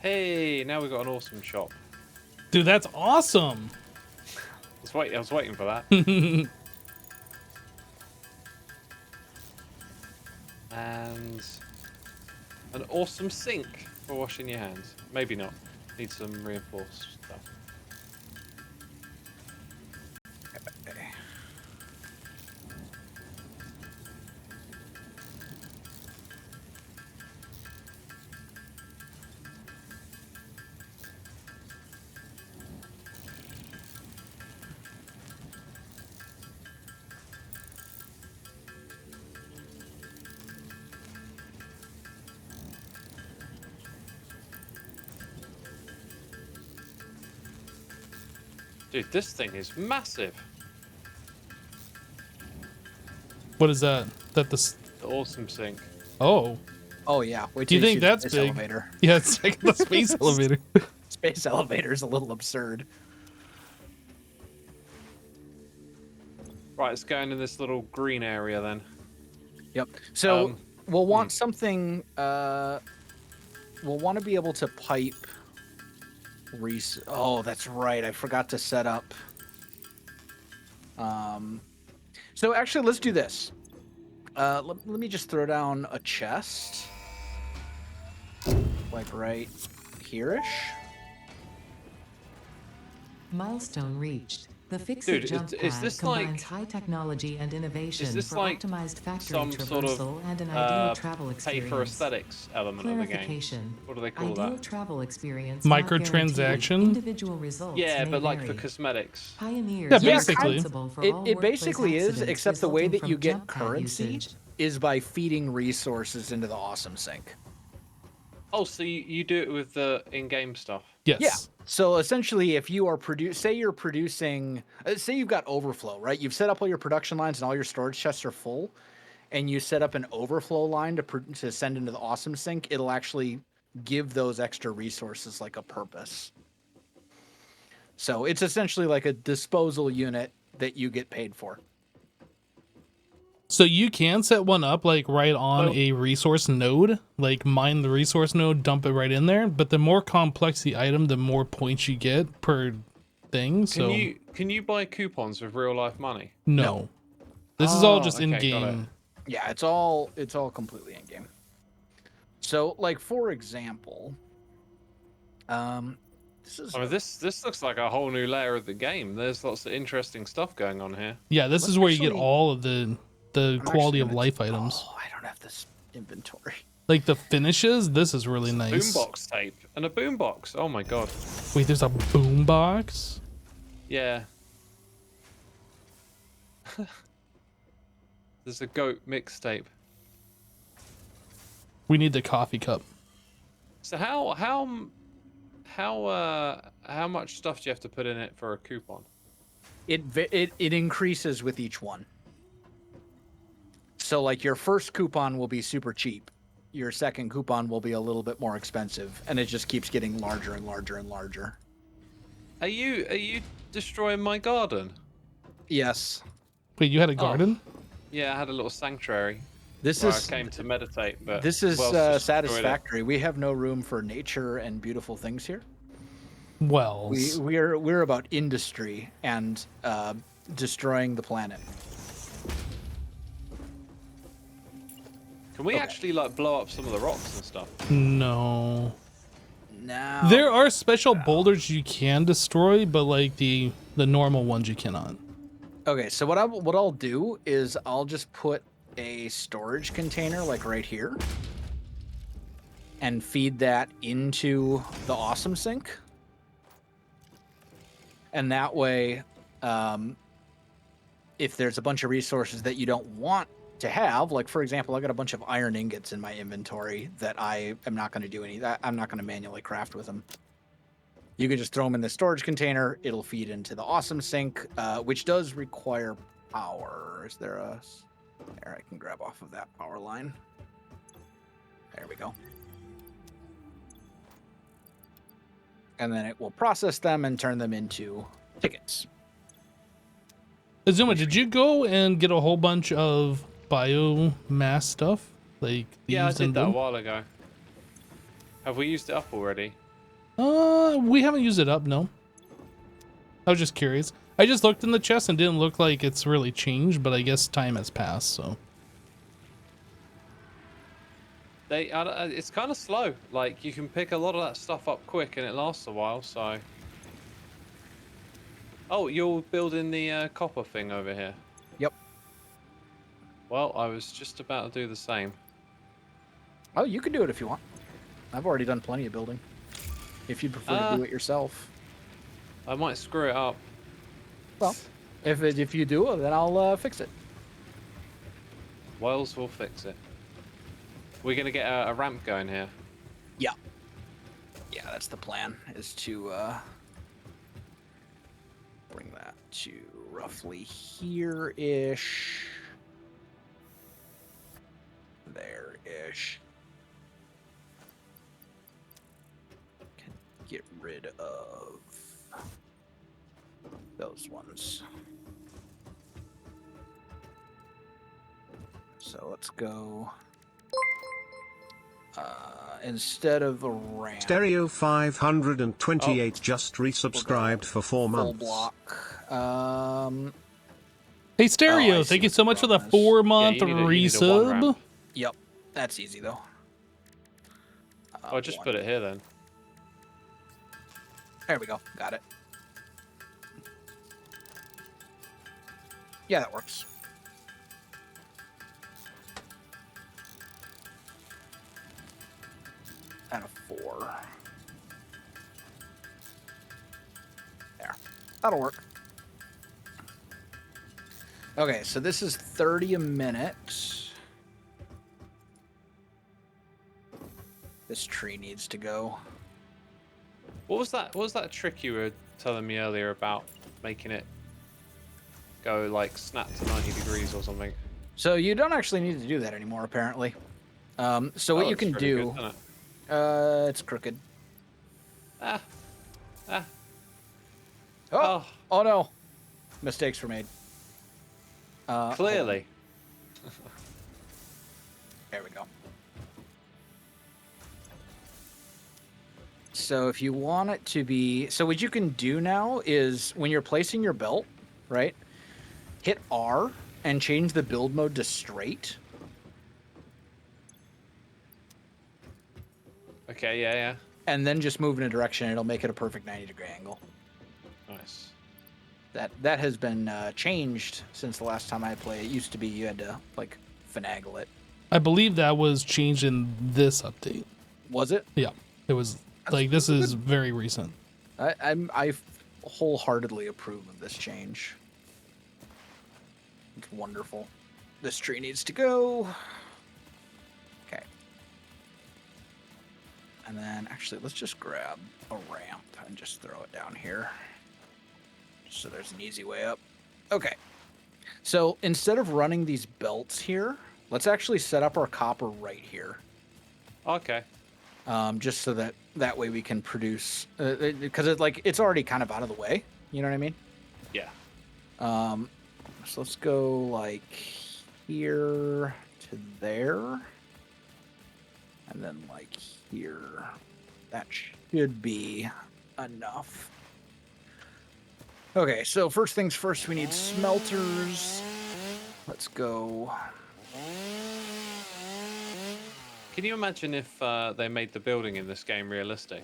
Hey, now we've got an awesome shop. Dude, that's awesome. I was waiting for that. And an awesome sink for washing your hands. Maybe not. Need some reinforced stuff. Dude, this thing is massive. What is that? That the The awesome sink. oh. Oh yeah. Wait Do till you think see the that's space big? elevator. Yeah, it's like the space elevator. Space elevator is a little absurd. Right, it's going in this little green area then. Yep. So Um, we'll want something. We'll want to be able to pipe. Oh, that's right. I forgot to set up. So actually, let's do this. Let me just throw down a chest, like right here-ish. Milestone reached. The Fix Dude, It jump is pad this combines like- high technology and innovation this for like optimized factory some sort of traversal and an ideal travel pay experience. for aesthetics element of the game? Clarification. What do they call Ideal that? travel experience not Microtransaction? guaranteed. Individual results Yeah, may but like for vary. Pioneers. Pioneers Yeah, are basically. responsible for all It workplace basically is, accidents except the way resulting that you from get jump pad currency usage. is by feeding resources into the awesome sink. Oh, so you do it with the in-game stuff? Yes. Yeah. So essentially, if you are say you're producing, say you've got overflow, right? You've set up all your production lines and all your storage chests are full, and you set up an overflow line to send into the awesome sink. It'll actually give those extra resources like a purpose. So it's essentially like a disposal unit that you get paid for. So you can set one up like right on Well- a resource node, like mine the resource node, dump it right in there. But the more complex the item, the more points you get per thing. So Can you buy coupons with real life money? no. This is all just Oh, okay, in got game. Yeah, it's all completely in game. So, like for example, this is I mean, this looks like a whole new layer of the game. There's lots of interesting stuff going on here. Yeah, this Let's is where you get actually- all of the I'm quality actually of gonna life items. Oh, I don't have this inventory. Like the finishes, this is really nice. Boombox tape and a boombox. Oh my god. Wait, there's a boombox? Yeah. There's a goat mixtape. We need the coffee cup. So how much stuff do you have to put in it for a coupon? It increases with each one. So like your first coupon will be super cheap. Your second coupon will be a little bit more expensive, and it just keeps getting larger and larger and larger. Are you destroying my garden? Yes. Wait, you had a garden? Yeah, I had a little sanctuary This where is I came to meditate, but this is Wells just destroyed it. Satisfactory. We have no room for nature and beautiful things here. Well, We're about industry and destroying the planet. Can we actually like blow up some of the rocks and stuff? no. Now There are special boulders you can destroy, but like the normal ones you cannot. Okay, so what I'll do is I'll just put a storage container like right here and feed that into the awesome sink. And that way, if there's a bunch of resources that you don't want to have, like for example, I got a bunch of iron ingots in my inventory that I am not going to do I'm not going to manually craft with them. You can just throw them in the storage container. It'll feed into the awesome sink, which does require power. Is there a... There, I can grab off of that power line. There we go. And then it will process them and turn them into tickets. Azuma, did you go and get a whole bunch of biomass stuff? Like Yeah, I leaves and did that a wood? while ago. Have we used it up already? We haven't used it up, no. I was just curious. I just looked in the chest and didn't look like it's really changed, but I guess time has passed, so. It's kind of slow. Like, you can pick a lot of that stuff up quick and it lasts a while, so. Oh, you're building the copper thing over here. Yep. Well, I was just about to do the same. Oh, you can do it if you want. I've already done plenty of building. If you'd prefer to do it yourself. I might screw it up. Well, if you do, then I'll fix it. Wells will fix it. We're gonna get a ramp going here. Yeah. Yeah, that's the plan, is to bring that to roughly here-ish. There-ish. Can get rid of those ones. So let's go. Instead of a ramp. Stereo 528 just resubscribed for 4 Full months. block. Hey, Stereo, Oh, I see thank you what so the much for the problem is. 4-month Yeah, you need a one resub. ramp. Yep, that's easy though. Oh, just put it here then. There we go. Got it. Yeah, that works. And a 4. There. That'll work. Okay, so this is 30 a minute. This tree needs to go. What was that? What was that trick you were telling me earlier about making it go like snap to 90 degrees or something? So you don't actually need to do that anymore, apparently. So what you it's can pretty do, good, isn't it? it's crooked. Ah. Oh, Oh, oh no, mistakes were made. clearly. There we go. So if you want it to be, so what you can do now is when you're placing your belt, right? Hit R and change the build mode to straight. Okay, yeah. And then just move in a direction. It'll make it a perfect 90-degree angle. Nice. That has been changed since the last time I played. It used to be you had to like finagle it. I believe that was changed in this update. Was it? Yeah, it was like this is very recent. I wholeheartedly approve of this change. It's wonderful. This tree needs to go. Okay. And then actually let's just grab a ramp and just throw it down here. So there's an easy way up. Okay. So instead of running these belts here, let's actually set up our copper right here. Okay. Just so that way we can produce, because it's already kind of out of the way. You know what I mean? Yeah. So let's go like here to there, and then like here. That should be enough. Okay, so first things first, we need smelters. Let's go. Can you imagine if they made the building in this game realistic?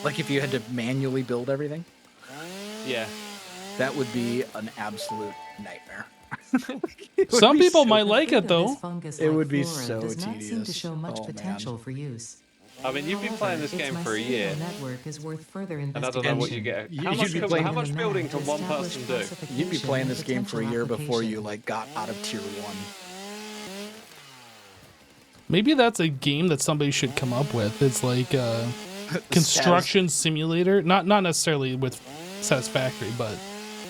Like if you had to manually build everything, Yeah. that would be an absolute nightmare. Some people so- might like it though. It would be flora so does not seem to tedious. show much Oh, man. potential for use. I mean, you've been playing this game for a year, Network is worth further and I don't know what you investigation. get. You- How you'd be playing- how much building can one person do? You'd be playing this game for a year before you like got out of tier 1. Maybe that's a game that somebody should come up with. It's like a construction simulator, not necessarily with Satisfactory, but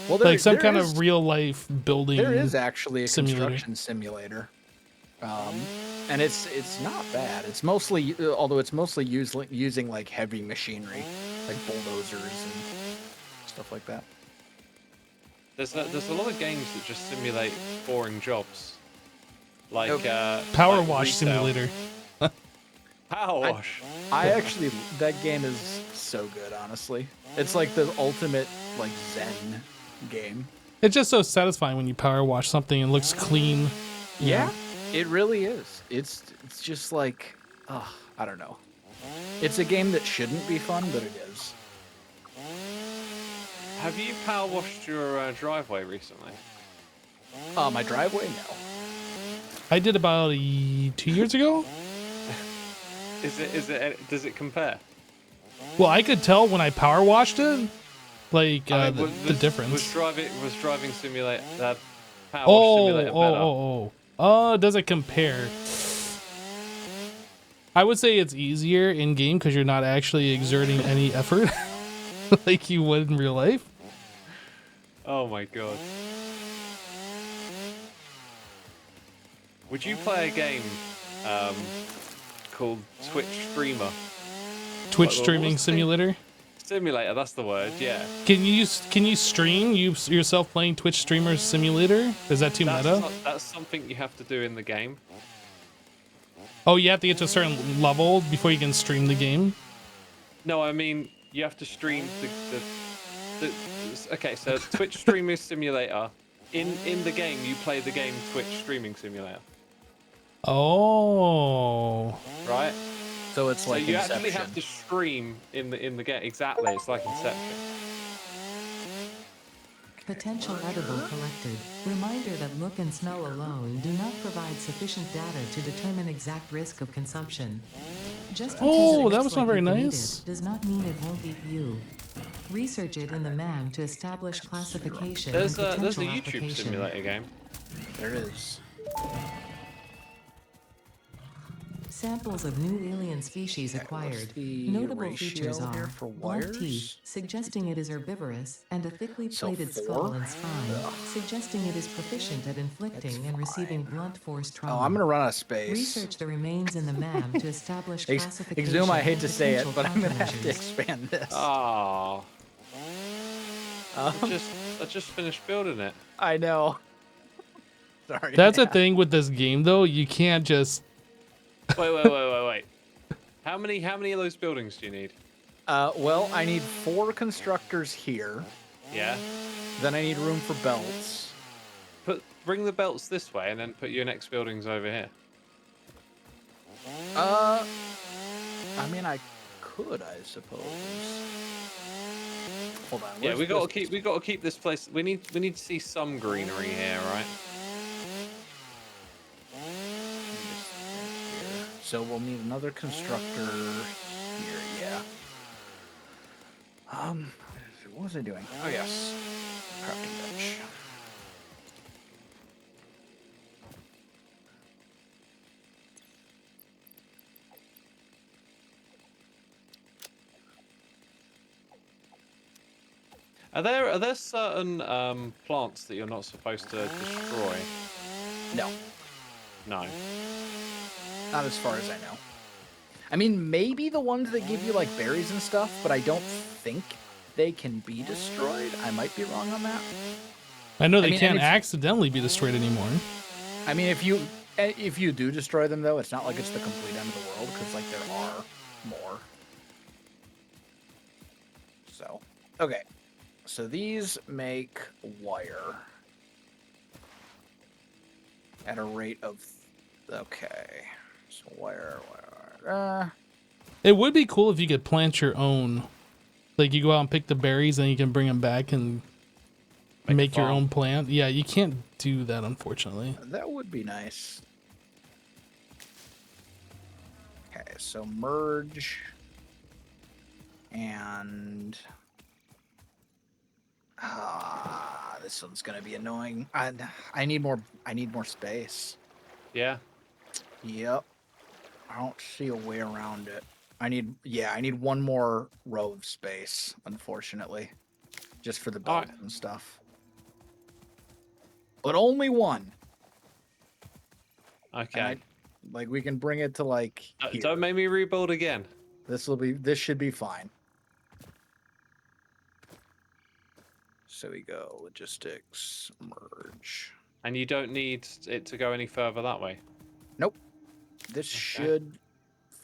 Well, like some there kind is- of real life building. There is actually a simulator. construction simulator, and it's not bad. It's mostly, although it's mostly using like heavy machinery, like bulldozers and stuff like that. There's a lot of games that just simulate boring jobs, like Power like wash retail. simulator. Power wash. I actually, that game is so good, honestly. It's like the ultimate, like, Zen game. It's just so satisfying when you power wash something and it looks clean. you Yeah, know? it really is. It's just like, I don't know. It's a game that shouldn't be fun, but it is. Have you power washed your driveway recently? My driveway, no. I did about 2 years ago. Does it compare? Well, I could tell when I power washed it, like I mean, the difference. Was driving simulator power wash Oh, simulator better? does it compare? I would say it's easier in game because you're not actually exerting any effort like you would in real life. Oh my god. Would you play a game called Twitch Streamer? Twitch What streaming was the thing? simulator. Simulator, that's the word, yeah. Can you stream yourself playing Twitch streamer simulator? Is that too meta? That's something you have to do in the game. Oh, you have to get to a certain level before you can stream the game. No, I mean, you have to stream okay, so Twitch Streamer Simulator. In the game, you play the game Twitch Streaming Simulator. Oh. Right? So it's like so you Inception. actually have to stream in the game. Exactly, it's like Inception. Potential edible collected. Reminder that look and smell alone do not provide sufficient data to determine exact risk of consumption. Just because Oh, it that looks was not like very you can eat nice. it does not mean it won't eat you. Research it in the MAM to establish classification There's and a potential YouTube application. simulator game. There is. Samples of new alien species acquired. the Notable ratio features here are for blunt wires? teeth, suggesting it is herbivorous, and a thickly So plated 4? skull and spine, suggesting it is proficient at inflicting and receiving blunt force trauma. Oh, I'm gonna run out of space. Research the remains in the MAM to establish classification. Exhume, I hate and to say it, potential but I'm gonna have to countermeasures. expand this. Oh, Um, I just finished building it. I know. Sorry. That's the man. thing with this game, though. You can't just. Wait. How many of those buildings do you need? Well, I need 4 constructors here. Yeah. Then I need room for belts. Bring the belts this way, and then put your next buildings over here. I mean, I could, I suppose. Hold on. Yeah, where's we gotta this- keep this place. We need to see some greenery here, right? So we'll need another constructor here, yeah. What was I doing? Oh yes, crafting bench. Are there certain plants that you're not supposed to destroy? No, No. not as far as I know. I mean, maybe the ones that give you like berries and stuff, but I don't think they can be destroyed. I might be wrong on that. I know they mean, can't and if- accidentally be destroyed anymore. I mean, if you do destroy them though, it's not like it's the complete end of the world because like there are more. So, okay. So these make wire at a rate of, okay. So wire. It would be cool if you could plant your own. Like you go out and pick the berries, and you can bring them back and make your farm. own plant. Yeah, you can't do that, unfortunately. That would be nice. Okay, so merge and this one's gonna be annoying. I need more space. Yeah. Yep. I don't see a way around it. I need one more row of space, unfortunately. Just for the Alright. builds and stuff. But only one. Okay. And we can bring it to like here. Don't make me rebuild again. This should be fine. So we go logistics, merge. And you don't need it to go any further that way. Nope. This should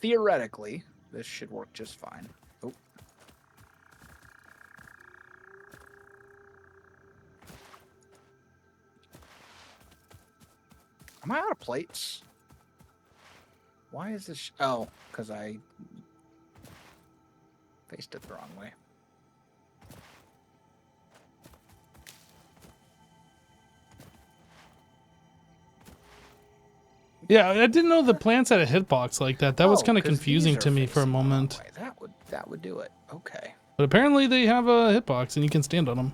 theoretically, this should work just fine. Oh. Am I out of plates? Why is this? Oh, because I faced it the wrong way. Yeah, I didn't know the plants had a hitbox like that. That was Oh, kind of 'cause confusing these to are me for a facing the wrong moment. way. That would do it. Okay. But apparently they have a hitbox and you can stand on them.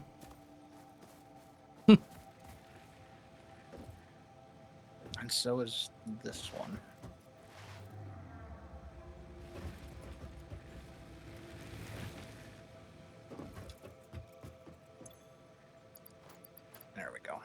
And so is this one. There we go.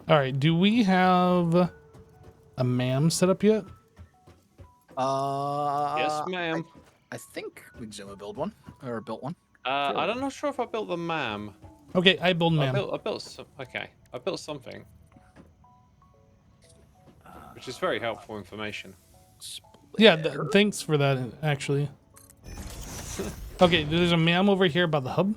All right, do we have a MAM set up yet? Yes, ma'am. I think Exuma built one. I'm not sure if I built the MAM. Okay, I build I MAM. built some. Okay, I built something, which is very helpful information. Yeah, thanks for that, actually. Okay, there's a MAM over here about the hub.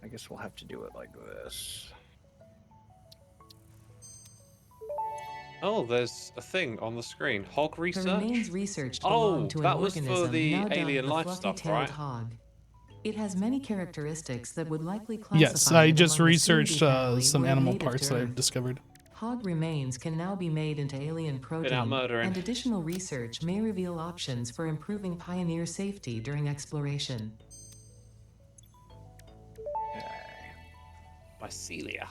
I guess we'll have to do it like this. Oh, there's a thing on the screen. Hog The research. remains researched Oh, belong to an that was for organism the now alien dubbed the life stuff, fluffy-tailed right? hog. It has many characteristics that would likely classify Yes, I it just among the researched Scuti family some were animal native parts to that I've Earth. discovered. Hog remains can now be made into alien out protein, murdering. and additional research may reveal options for improving pioneer safety during exploration. Mycelia.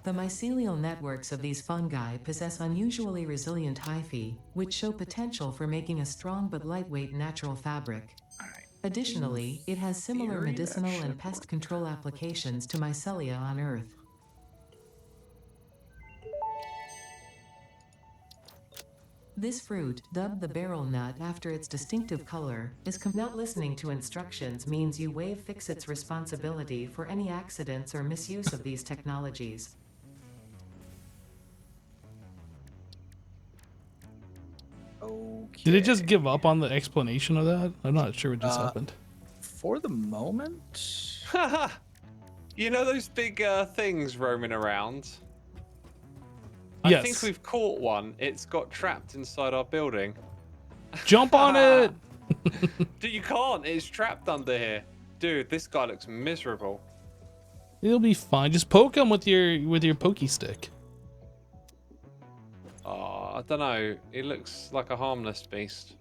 The mycelial networks of these fungi possess unusually resilient hyphae, which show potential for making a strong but lightweight natural fabric. Alright. Additionally, it has similar theory, that medicinal and should pest work. control applications to mycelia on Earth. This fruit, dubbed the barrel nut after its distinctive color, not listening to instructions means you waive Fixit's responsibility for any accidents or misuse of these technologies. Okay. Did it just give up on the explanation of that? I'm not sure what just happened. For the moment. You know those big things roaming around? I Yes. think we've caught one. It's got trapped inside our building. Jump on it! Dude, you can't. It's trapped under here. Dude, this guy looks miserable. It'll be fine. Just poke him with your pokey stick. Oh, I don't know. It looks like a harmless beast.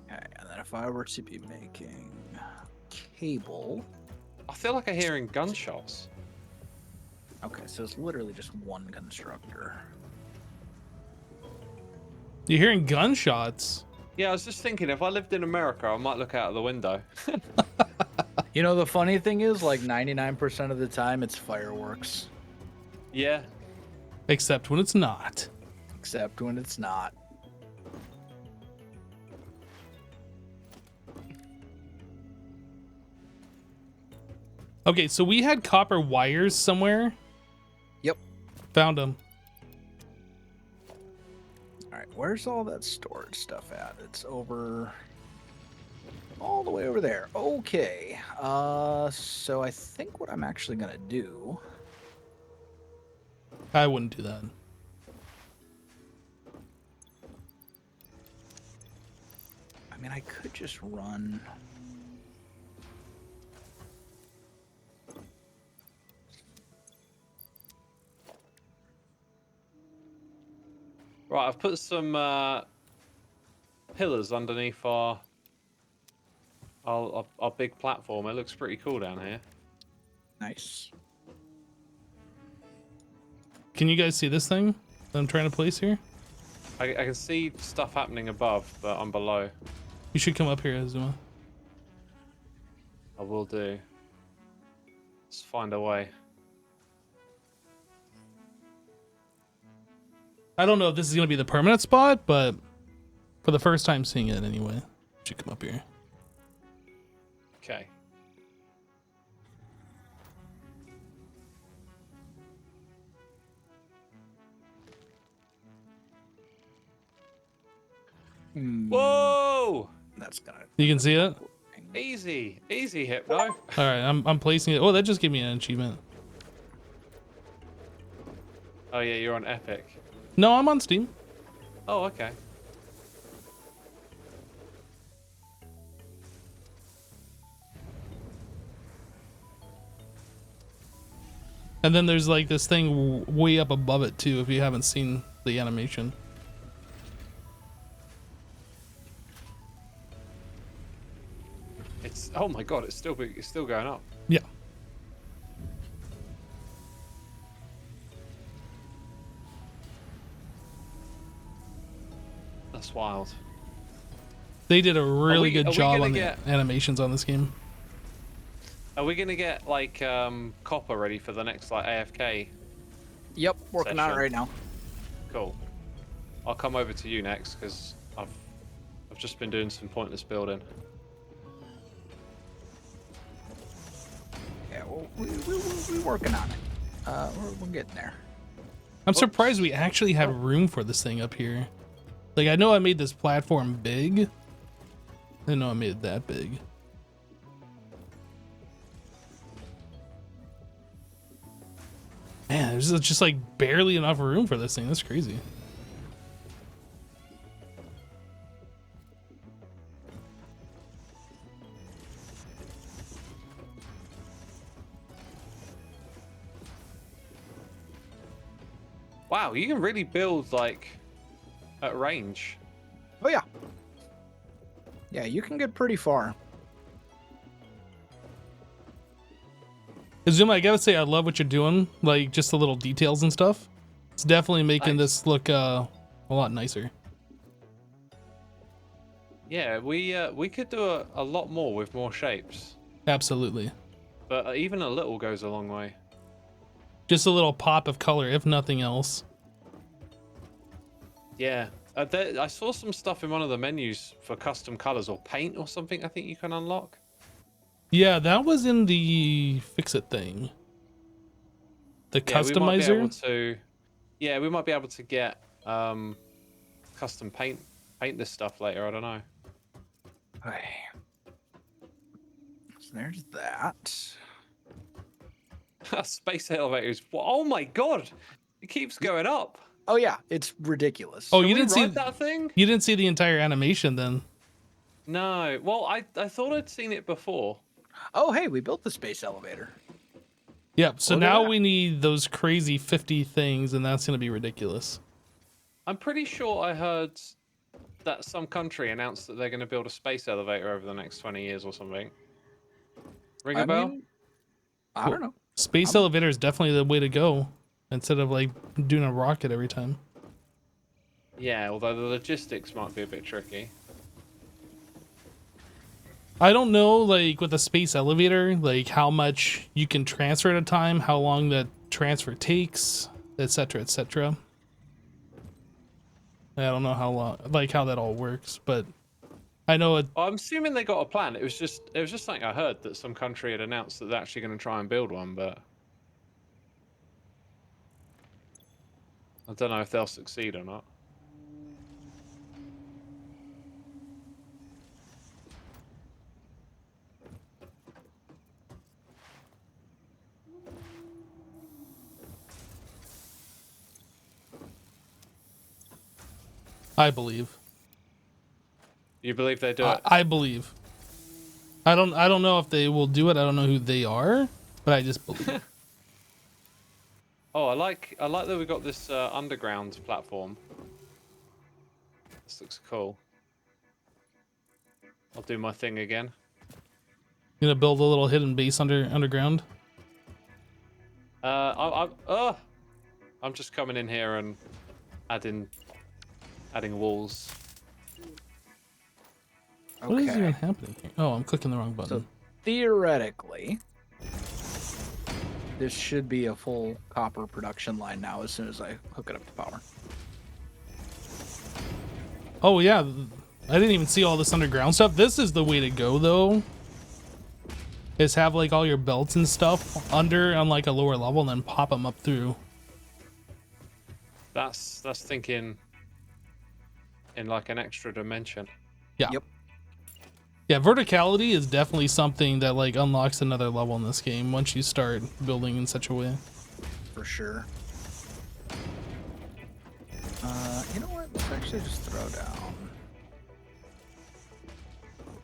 Okay, and then if I were to be making cable. I feel like I'm hearing gunshots. Okay, so it's literally just one constructor. You're hearing gunshots. Yeah, I was just thinking, if I lived in America, I might look out of the window. You know, the funny thing is, like 99% of the time, it's fireworks. Yeah. Except when it's not. Except when it's not. Okay, so we had copper wires somewhere. Yep. Found them. All right, where's all that storage stuff at? It's over all the way over there. Okay. So I think what I'm actually gonna do. I wouldn't do that. I mean, I could just run. Right, I've put some pillars underneath our big platform. It looks pretty cool down here. Nice. Can you guys see this thing? that I'm trying to place here. I can see stuff happening above, but I'm below. You should come up here, Azuma. I will do. Let's find a way. I don't know if this is gonna be the permanent spot, but for the first time seeing it anyway, you should come up here. Okay. Whoa! That's gonna. You can see it. Easy, easy, Hypno. All right, I'm placing it. Oh, that just gave me an achievement. Oh yeah, you're on Epic. No, I'm on Steam. Oh, okay. And then there's like this thing way up above it too, if you haven't seen the animation. It's oh my god, it's still going up. Yeah. That's wild. They did a really good are we job gonna on the get- animations on this game. Are we gonna get like copper ready for the next like AFK? Yep, working on it Session. right now. Cool. I'll come over to you next because I've just been doing some pointless building. Yeah, well, we're working on it. We're getting there. I'm surprised we actually have room for this thing up here. Like, I know I made this platform big. I didn't know I made it that big. Man, there's just like barely enough room for this thing. That's crazy. Wow, you can really build like at range. Oh yeah. Yeah, you can get pretty far. Azuma, I gotta say, I love what you're doing. Like, just the little details and stuff. It's definitely making Nice. this look a lot nicer. Yeah, we could do a lot more with more shapes, Absolutely. but even a little goes a long way. Just a little pop of color, if nothing else. Yeah, I saw some stuff in one of the menus for custom colors or paint or something. I think you can unlock. Yeah, that was in the fix-it thing. The Yeah, we might be able customizer. to. Yeah, we might be able to get custom paint this stuff later. I don't know. Okay. So there's that. Space elevators. Oh my god, it keeps going up. Oh yeah, it's ridiculous. Oh, Can you we didn't see ride that thing? You didn't see the entire animation then. No. Well, I thought I'd seen it before. Oh hey, we built the space elevator. Yep. So Look at now that. we need those crazy 50 things, and that's gonna be ridiculous. I'm pretty sure I heard that some country announced that they're going to build a space elevator over the next 20 years or something. Ring a I bell? mean, I don't know. Space elevator is definitely the way to go, instead of like doing a rocket every time. Yeah, although the logistics might be a bit tricky. I don't know, like with a space elevator, like how much you can transfer at a time, how long that transfer takes, etc., etc. I don't know how long, like how that all works, but I know it. I'm assuming they got a plan. It was just something I heard that some country had announced that they're actually going to try and build one, but I don't know if they'll succeed or not. I believe. You believe they do it? I believe. I don't know if they will do it. I don't know who they are, but I just believe. Oh, I like that we got this underground platform. This looks cool. I'll do my thing again. You gonna build a little hidden base underground? I'm just coming in here and adding walls. What is even Okay. happening here? Oh, I'm clicking the wrong button. So theoretically, this should be a full copper production line now as soon as I hook it up to power. Oh yeah, I didn't even see all this underground stuff. This is the way to go though. Is have like all your belts and stuff under on like a lower level and then pop them up through. That's thinking in like an extra dimension. Yeah. Yep. Yeah, verticality is definitely something that like unlocks another level in this game once you start building in such a way. For sure. You know what? Let's actually just throw down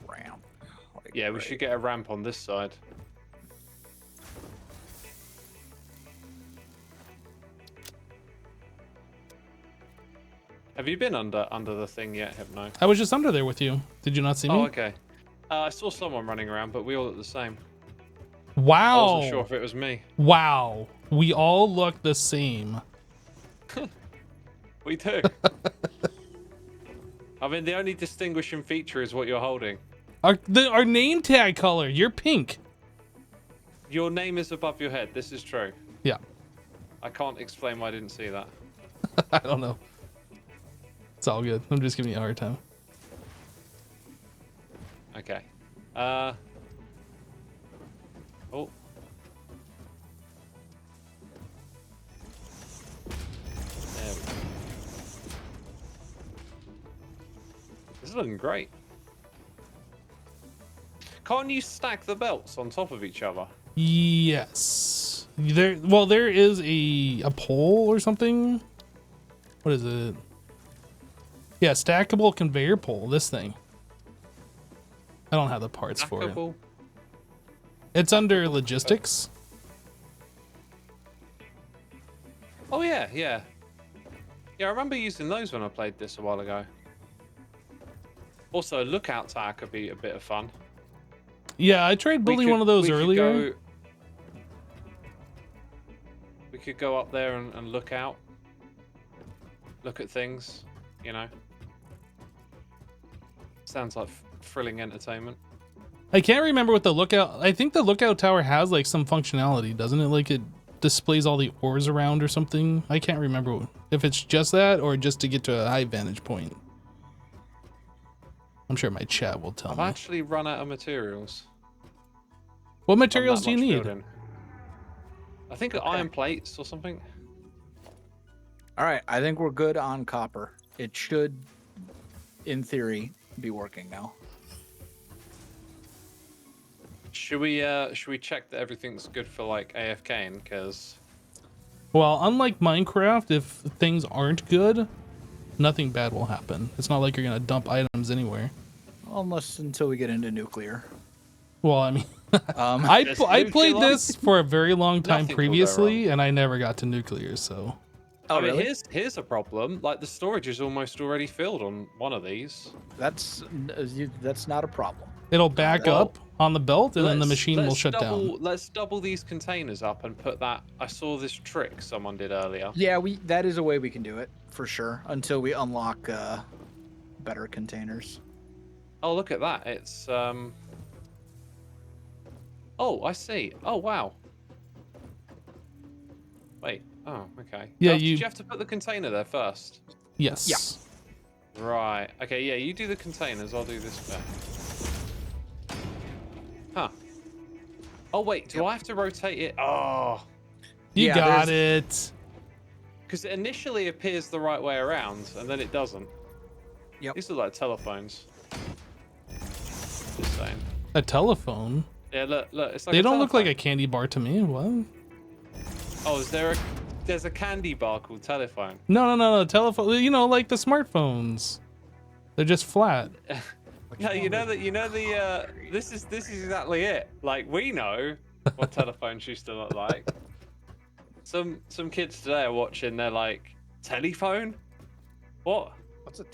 a ramp. Like Yeah, we right- should get a ramp on this side. Have you been under the thing yet, Hypno? I was just under there with you. Did you not see me? Oh, okay. I saw someone running around, but we all look the same. I Wow. wasn't sure if it was me. Wow. We all look the same. We do. I mean, the only distinguishing feature is what you're holding. Our name tag color, you're pink. Your name is above your head. This is true. Yeah. I can't explain why I didn't see that. I don't know. It's all good. I'm just giving you a hard time. Okay. Oh. There we go. This is looking great. Can't you stack the belts on top of each other? Yes. There is a pole or something. What is it? Yeah, stackable conveyor pole, this thing. I don't have the parts for it. Stackable? It's under logistics. Oh yeah, yeah. Yeah, I remember using those when I played this a while ago. Also, a lookout tower could be a bit of fun. Yeah, I tried building one of those earlier. We could go up there and look out. Look at things, you know. Sounds like thrilling entertainment. I can't remember what the lookout. I think the lookout tower has like some functionality, doesn't it? Like it displays all the ores around or something. I can't remember if it's just that or just to get to a high vantage point. I'm sure my chat will tell I've me. actually run out of materials. What on materials that do you much need? building. I think iron plates or something. All right, I think we're good on copper. It should, in theory, be working now. Should we check that everything's good for like AFKing? Because Well, unlike Minecraft, if things aren't good, nothing bad will happen. It's not like you're gonna dump items anywhere. Almost until we get into nuclear. Well, I mean, Um, Just I played nuclear? this for a very long time Nothing will go previously, and I never got to nuclear. So oh, I mean, really? here's a problem. Like the storage is almost already filled on one of these. That's not a problem. it'll back well, up on the belt, and then the Let's- machine will let's shut down. Let's double these containers up and put that. I saw this trick someone did earlier. Yeah, that is a way we can do it for sure until we unlock better containers. Oh, look at that. It's Oh, I see. Oh, wow. Wait. Oh, okay. Yeah, Did you- you have to put the container there first? Yes. Yeah. Right. Okay, yeah, you do the containers, I'll do this bit. Huh. Oh, wait, do I have to rotate it? Oh, You Yeah, got it. because it initially appears the right way around, and then it doesn't. Yep. These look like telephones. Just saying. A telephone. Yeah, look, it's like They a don't look like a telephone. candy bar to me. What? Oh, there's a candy bar called telephone. No. Telephone. You know, like the smartphones. They're just flat. No, this is exactly it. Like we know what telephones used to look like. Some kids today are watching. They're like, telephone? What? What's a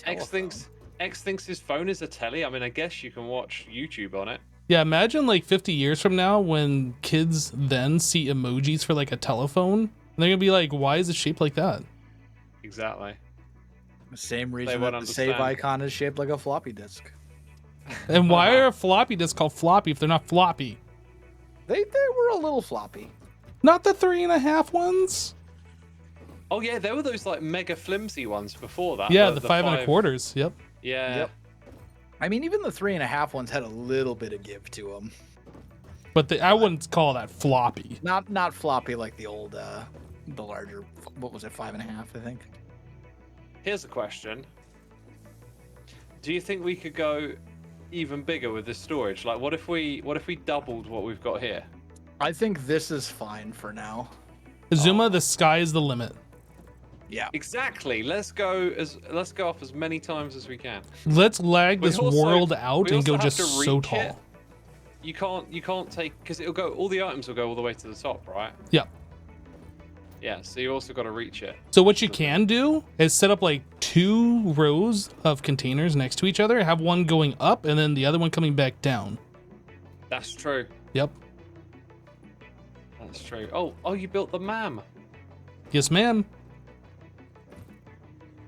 X thinks his phone is a telly. I mean, I guess you can watch YouTube on it. Yeah, imagine like 50 years from now when kids then see emojis for like a telephone. And they're gonna be like, why is it shaped like that? Exactly. Same reason won't that the save understand. icon is shaped like a floppy disk. And why are floppy disks called floppy if they're not floppy? They were a little floppy. Not the 3.5 ones? Oh yeah, there were those like mega flimsy ones before that. Yeah, the 5.25. Yep. Yeah. Yep. I mean, even the 3.5 ones had a little bit of give to them. But I wouldn't call that floppy. Not floppy like the old, the larger. What was it? 5.5, I think. Here's a question. Do you think we could go even bigger with this storage? Like, what if we doubled what we've got here? I think this is fine for now. Azuma, the sky is the limit. Yeah. Exactly. Let's go up as many times as we can. Let's lag We this also- world out we and go also have just to so reach tall. it. You can't take, because it'll go. All the items will go all the way to the top, right? Yep. Yeah. So you also got to reach it. So what you can do is set up like 2 rows of containers next to each other, have one going up and then the other one coming back down. That's true. Yep. That's true. Oh, you built the MAM. Yes, ma'am.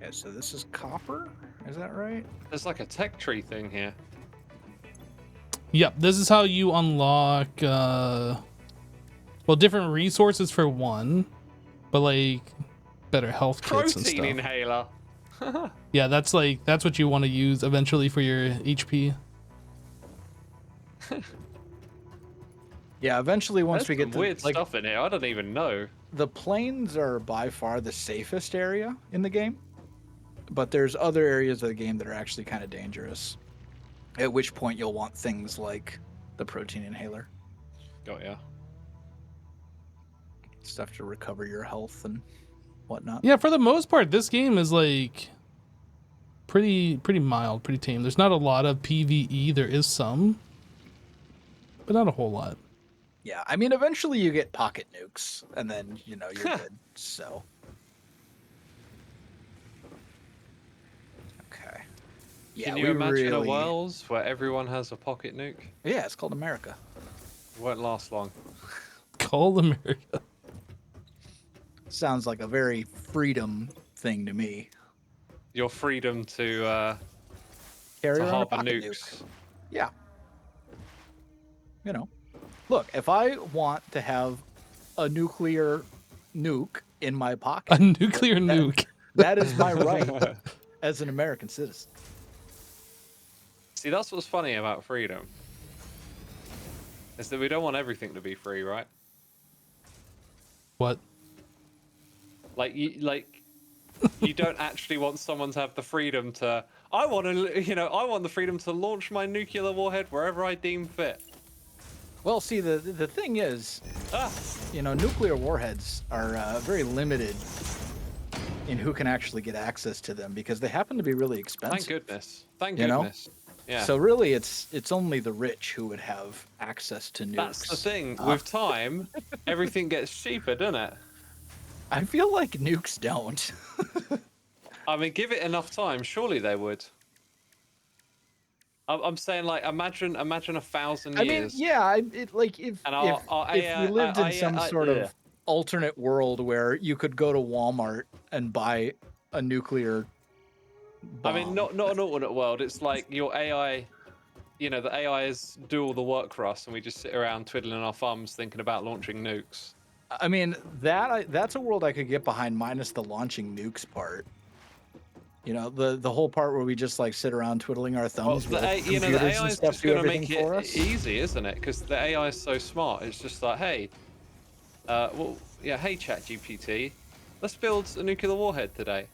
Okay, so this is copper. Is that right? There's like a tech tree thing here. Yep. This is how you unlock well, different resources for one, but like better health kits and Protein stuff. inhaler. Yeah, that's what you want to use eventually for your HP. Yeah. Eventually, once There's we get some to weird like stuff in here. I don't even know. the plains are by far the safest area in the game, but there's other areas of the game that are actually kind of dangerous. At which point you'll want things like the protein inhaler, Got ya. stuff to recover your health and whatnot. Yeah, for the most part, this game is like pretty mild, pretty tame. There's not a lot of PvE. There is some, but not a whole lot. Yeah, I mean, eventually you get pocket nukes, and then you're good. So, okay. Yeah, Can you we imagine a really... world where everyone has a pocket nuke? Yeah, it's called America. It won't last long. Call America. Sounds like a very freedom thing to me. Your freedom to Carry around a harbor pocket nukes. nuke. Yeah. You know, look, if I want to have a nuclear nuke in my A pocket, nuclear nuke. that is my right as an American citizen. See, that's what's funny about freedom. Is that we don't want everything to be free, right? What? Like you don't actually want someone to have the freedom to. I want the freedom to launch my nuclear warhead wherever I deem fit. Well, see, the thing is, nuclear warheads are very limited in who can actually get access to them because they happen to be really expensive. Thank goodness. Thank You know? goodness. Yeah. So really, it's only the rich who would have access to nukes. That's the thing. With time, everything gets cheaper, doesn't it? I feel like nukes don't. I mean, give it enough time, surely they would. I'm saying, like, imagine 1,000 I mean, years. yeah, if we lived in some sort yeah. of alternate world where you could go to Walmart and buy a nuclear bomb. I mean, not an alternate world. It's like your AI, the AIs do all the work for us, and we just sit around twiddling our thumbs thinking about launching nukes. I mean, that's a world I could get behind, minus the launching nukes part. The whole part where we just like sit around twiddling our thumbs. Well, with the computers AI and is stuff just do going to everything make for it us. easy, isn't it? Because the AI is so smart. It's just like, hey, hey, ChatGPT, let's build a nuclear warhead today.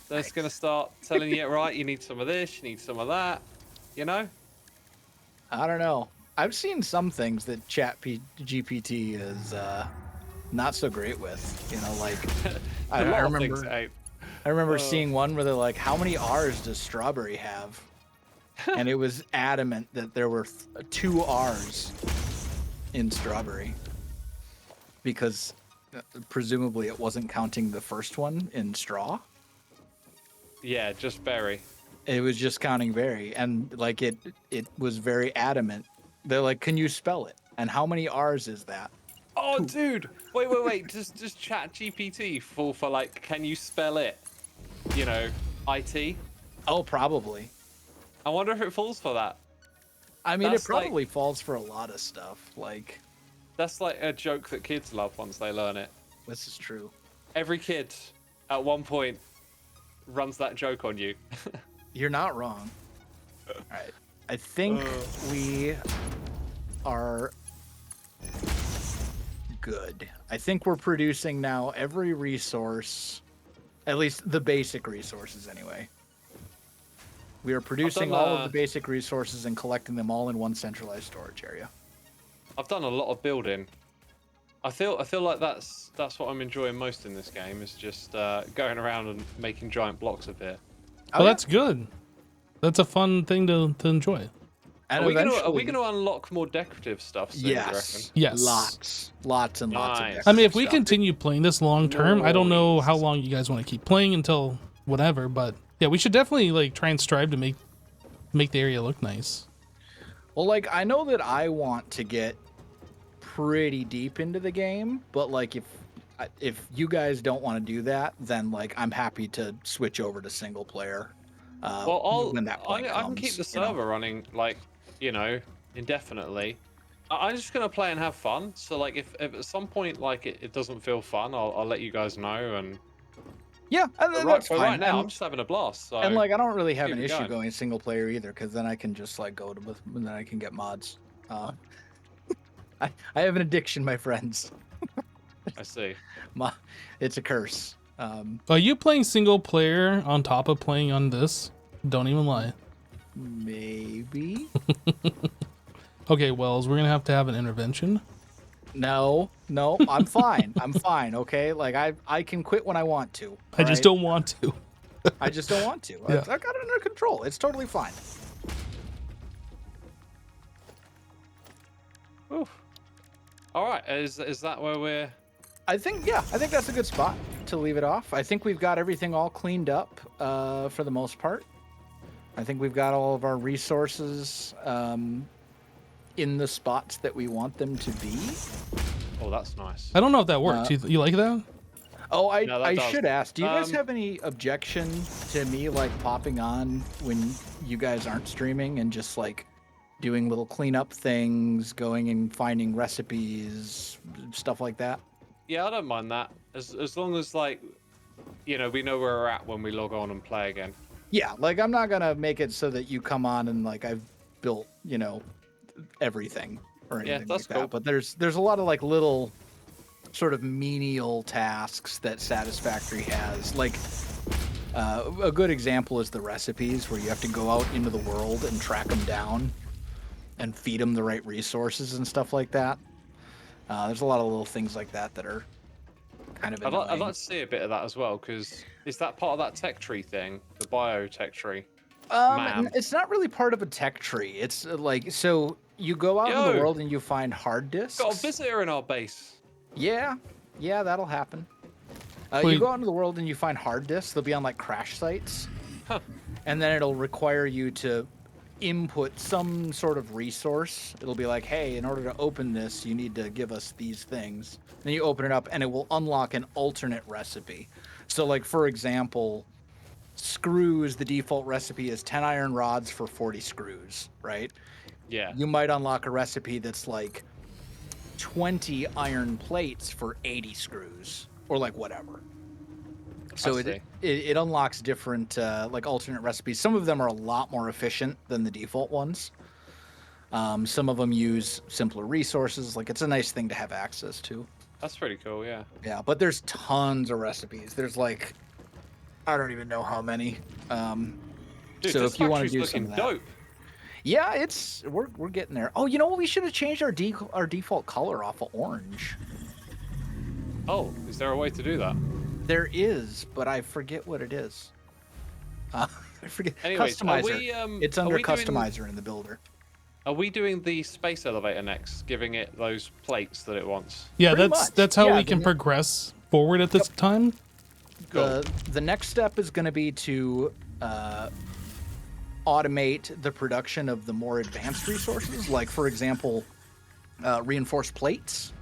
Then it's going to start telling you, right, you need some of this, you need some of that, I don't know. I've seen some things that GPT is not so great with. I A lot of remember. things ain't. I remember seeing one where they're like, "How many R's does strawberry have?" And it was adamant that there were 2 R's in strawberry because presumably it wasn't counting the first one in straw. Yeah, just berry. It was just counting berry, and like it was very adamant. They're like, "Can you spell it? And how many R's is that?" Oh, dude, wait. Just chat GPT for like, can you spell it? IT. Oh, probably. I wonder if it falls for that. I mean, That's it like- probably falls for a lot of stuff. Like, That's like a joke that kids love once they learn it. this is true. Every kid at one point runs that joke on you. You're not wrong. All right. I think we are good. I think we're producing now every resource, at least the basic resources anyway. We are producing all of the basic resources and collecting them all in one centralized storage area. I've done a lot of building. I feel like that's what I'm enjoying most in this game is just going around and making giant blocks of it. Oh, Well, yeah. that's good. That's a fun thing to enjoy. And Are we eventually, going to unlock more decorative stuff soon, do you reckon? yes, Yes. lots and lots Nice. of. I mean, if we stuff. continue playing this long term, I don't know how long you guys want to keep playing until whatever, but yeah, we should definitely like try and strive to make the area look nice. Well, like I know that I want to get pretty deep into the game, but like if you guys don't want to do that, then like I'm happy to switch over to single player. Well, when that point I can keep the server running like, indefinitely. I'm just gonna play and have fun. So like, if at some point like it doesn't feel fun, I'll let you guys know. And Yeah, that's fine. right now, And, I'm just having a blast. So and like I don't really have keep an it issue going. going single player either, because then I can just like and then I can get mods. I have an addiction, my friends. I see. It's a curse. Are you playing single player on top of playing on this? Don't even lie. Maybe. Okay, Wells, we're gonna have an intervention. No, I'm fine. I'm fine. Okay, like I can quit when I want to. I just don't want to. I just don't want to. Yeah. I got it under control. It's totally fine. Oof. All right, is that where we're? I think that's a good spot to leave it off. I think we've got everything all cleaned up for the most part. I think we've got all of our resources in the spots that we want them to be. Oh, that's nice. I don't know if that works. You like that? Oh, No, that I does. should ask. Do you guys Um, have any objection to me like popping on when you guys aren't streaming and just like doing little cleanup things, going and finding recipes, stuff like that? Yeah, I don't mind that. As long as like, we know where we're at when we log on and play again. Yeah, like I'm not gonna make it so that you come on and like I've built, everything or anything Yeah, that's like that. cool. But there's a lot of like little sort of menial tasks that Satisfactory has. Like a good example is the recipes where you have to go out into the world and track them down and feed them the right resources and stuff like that. There's a lot of little things like that that are kind of annoying. I'd like to see a bit of that as well, because is that part of that tech tree thing, the biotech tree? Ma'am. It's not really part of a tech tree. It's like, so you go out in the Yo. world and you find hard disks. Got a visitor in our base. Yeah, that'll happen. You Wait. go out into the world and you find hard disks. They'll be on like crash sites. Huh. And then it'll require you to input some sort of resource. It'll be like, hey, in order to open this, you need to give us these things. Then you open it up and it will unlock an alternate recipe. So like, for example, screws, the default recipe is 10 iron rods for 40 screws, right? Yeah. You might unlock a recipe that's like 20 iron plates for 80 screws or like whatever. So see. it unlocks different like alternate recipes. Some of them are a lot more efficient than the default ones. Some of them use simpler resources. Like it's a nice thing to have access to. That's pretty cool, yeah. Yeah, but there's tons of recipes. There's like, I don't even know how many. Dude, so this if you want to factory's do looking some of that, dope. yeah, we're getting there. Oh, you know what? We should have changed our default color off of orange. Oh, is there a way to do that? There is, but I forget what it is. I forget. Anyways, Customizer. It's under are we doing- Customizer in the builder. Are we doing the space elevator next, giving it those plates that it wants? Yeah, Pretty that's much. that's how Yeah, we can the- progress forward at this time. The next step is going to be to automate the production of the more advanced resources, like for example, reinforced plates.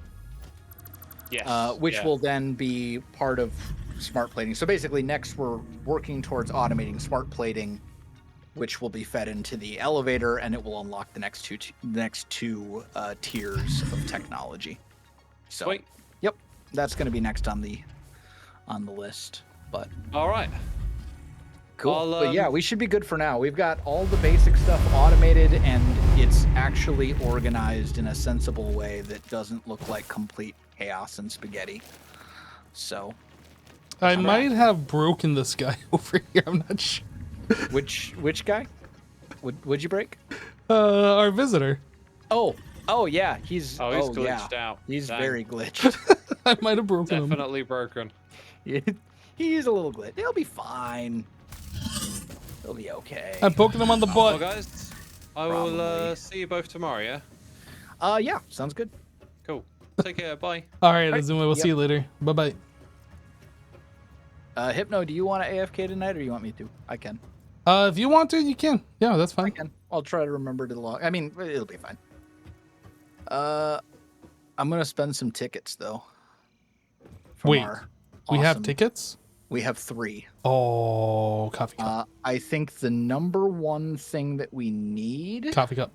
Yes. Which yeah. will then be part of smart plating. So basically, next we're working towards automating smart plating, which will be fed into the elevator, and it will unlock the next two tiers of technology. So, Sweet. yep, that's going to be next on the list. But All right. cool. But yeah, we should be good for now. We've got all the basic stuff automated, and it's actually organized in a sensible way that doesn't look like complete chaos and spaghetti. So I might have broken this guy over here. I'm not sure. which guy? Would you break? Our visitor. Oh yeah, he's glitched yeah. out. He's Dang. very glitched. I might have broken him. Definitely broken. He's a little glitched. He'll be fine. He'll be okay. I'm poking him on the Well, butt. guys, I will Probably. see you both tomorrow. Yeah. Yeah, sounds good. Cool. Take care. Bye. All right, Azuma, we'll see Yep. you later. Bye bye. Hypno, do you want to AFK tonight, or you want me to? I can. If you want to, you can. Yeah, that's I fine. can. I'll try to remember to log. I mean, it'll be fine. I'm gonna spend some tickets though. from Wait, our We have awesome- tickets? We have 3. Oh, coffee cup. I think the number one thing that we need Coffee cup.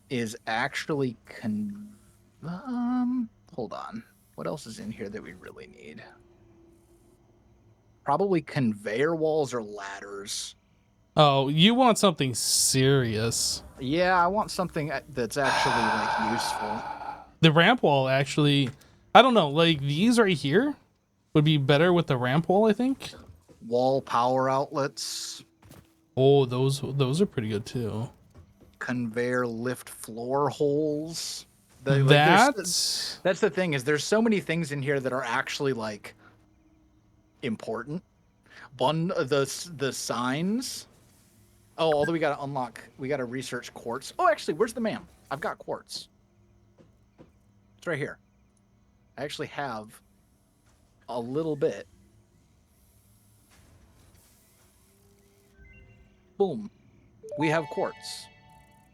is actually hold on. What else is in here that we really need? Probably conveyor walls or ladders. Oh, you want something serious. Yeah, I want something that's actually like useful. The ramp wall actually, I don't know, like these right here would be better with the ramp wall, I think. Wall power outlets, Oh, those are pretty good too. conveyor lift floor holes. That's the thing, is there's so many things in here that are actually like important. The signs. Oh, although we gotta unlock, we gotta research quartz. Oh, actually, where's the man? I've got quartz. It's right here. I actually have a little bit. Boom. We have quartz.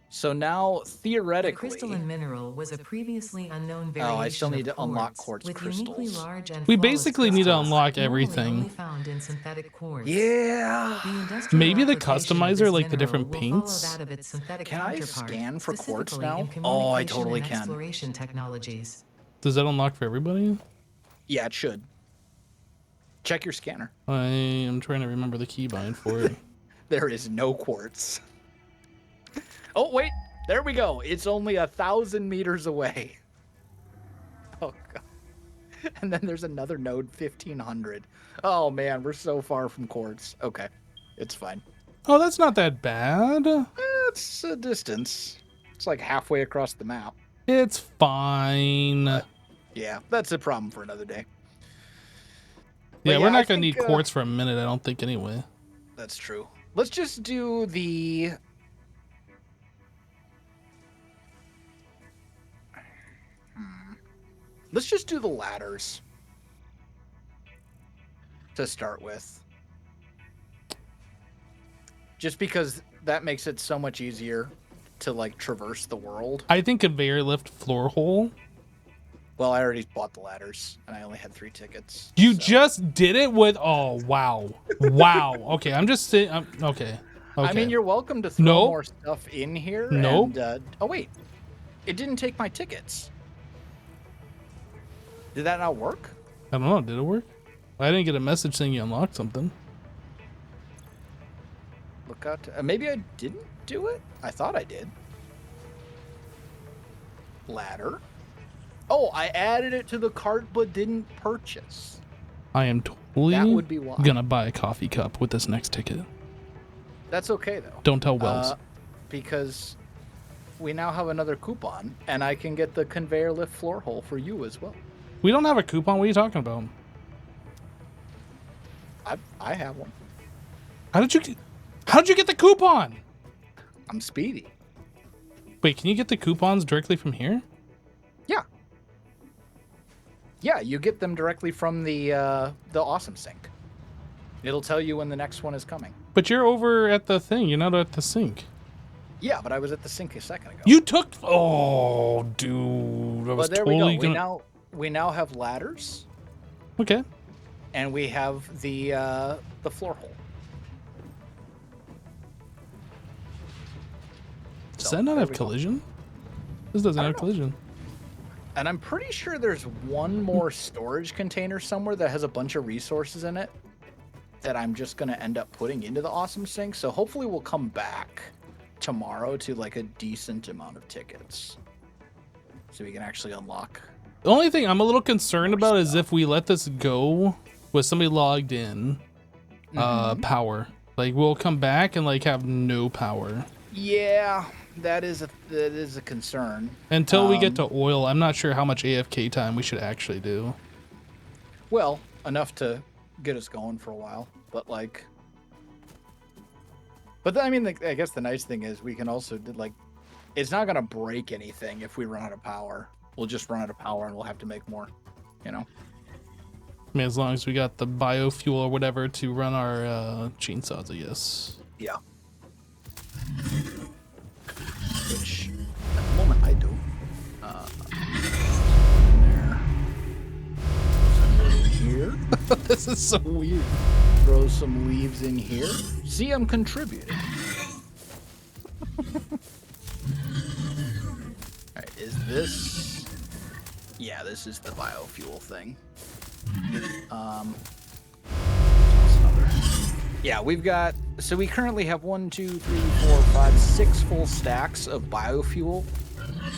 So now, The theoretically... crystalline mineral was a previously unknown variation I still need of to unlock quartz with crystals. uniquely large and We flawless basically need to crystals, unlock normally everything. only found in synthetic quartz. Yeah. The industrial Maybe the application of customizer, this like the mineral different will paints? follow that of its synthetic Can I counterpart, scan for quartz specifically in now? Oh, I communication totally and can. exploration technologies. Does that unlock for everybody? Yeah, it should. Check your scanner. I am trying to remember the keybind for it. There is no quartz. Oh, wait. There we go. It's only 1,000 meters away. Oh, God. And then there's another node, 1,500. Oh, man. We're so far from quartz. Okay. It's fine. Oh, that's not that bad. It's a distance. It's like halfway across the map. It's fine. Yeah, that's a problem for another day. Yeah, But we're I not going to think, need quartz for a minute, I don't think, anyway. That's true. Let's just do the... Let's just do the ladders to start with. Just because that makes it so much easier to, like, traverse the world. I think conveyor lift floor hole. Well, I already bought the ladders, and I only had 3 tickets. You so- just did it with... Oh, wow. Wow. Okay, I'm just saying... Okay. I mean, you're welcome to throw Nope. more stuff in here. Nope. And, oh, wait. It didn't take my tickets. Did that not work? I don't know. Did it work? I didn't get a message saying you unlocked something. Look out. Maybe I didn't do it? I thought I did. Ladder. Oh, I added it to the cart but didn't purchase. I am totally That would be why. gonna buy a coffee cup with this next ticket. That's okay, though. Don't tell Wells. Because we now have another coupon, and I can get the conveyor lift floor hole for you as well. We don't have a coupon. What are you talking about? I have one. How did you get the coupon? I'm speedy. Wait, can you get the coupons directly from here? Yeah. Yeah, you get them directly from the Awesome Sync. It'll tell you when the next one is coming. But you're over at the thing. You're not at the sink. Yeah, but I was at the sink a second ago. You took... Oh, dude. I was But there totally we go. gonna... We now have ladders. Okay. and we have the floor hole. Does So, that not there have we go. collision? This doesn't I have don't know. collision. And I'm pretty sure there's one more storage container somewhere that has a bunch of resources in it that I'm just going to end up putting into the awesome sink. So hopefully we'll come back tomorrow to like a decent amount of tickets. So we can actually unlock. The only thing I'm a little concerned about is if we let this go with somebody logged in, power. Like we'll come back and like have no power. Yeah, that is a concern. Until we get to oil, I'm not sure how much AFK time we should actually do. Well, enough to get us going for a while, but like, I mean, I guess the nice thing is we can also like, it's not gonna break anything if we run out of power. We'll just run out of power and we'll have to make more, you know. I mean, as long as we got the biofuel or whatever to run our chainsaws, I guess. Yeah. Which, at the moment, I do. There. Some here. This is so weird. Throw some leaves in here. See, I'm contributing. Alright, is this... Yeah, this is the biofuel thing. Yeah, we've got... So we currently have 1, 2, 3, 4, 5, 6 full stacks of biofuel.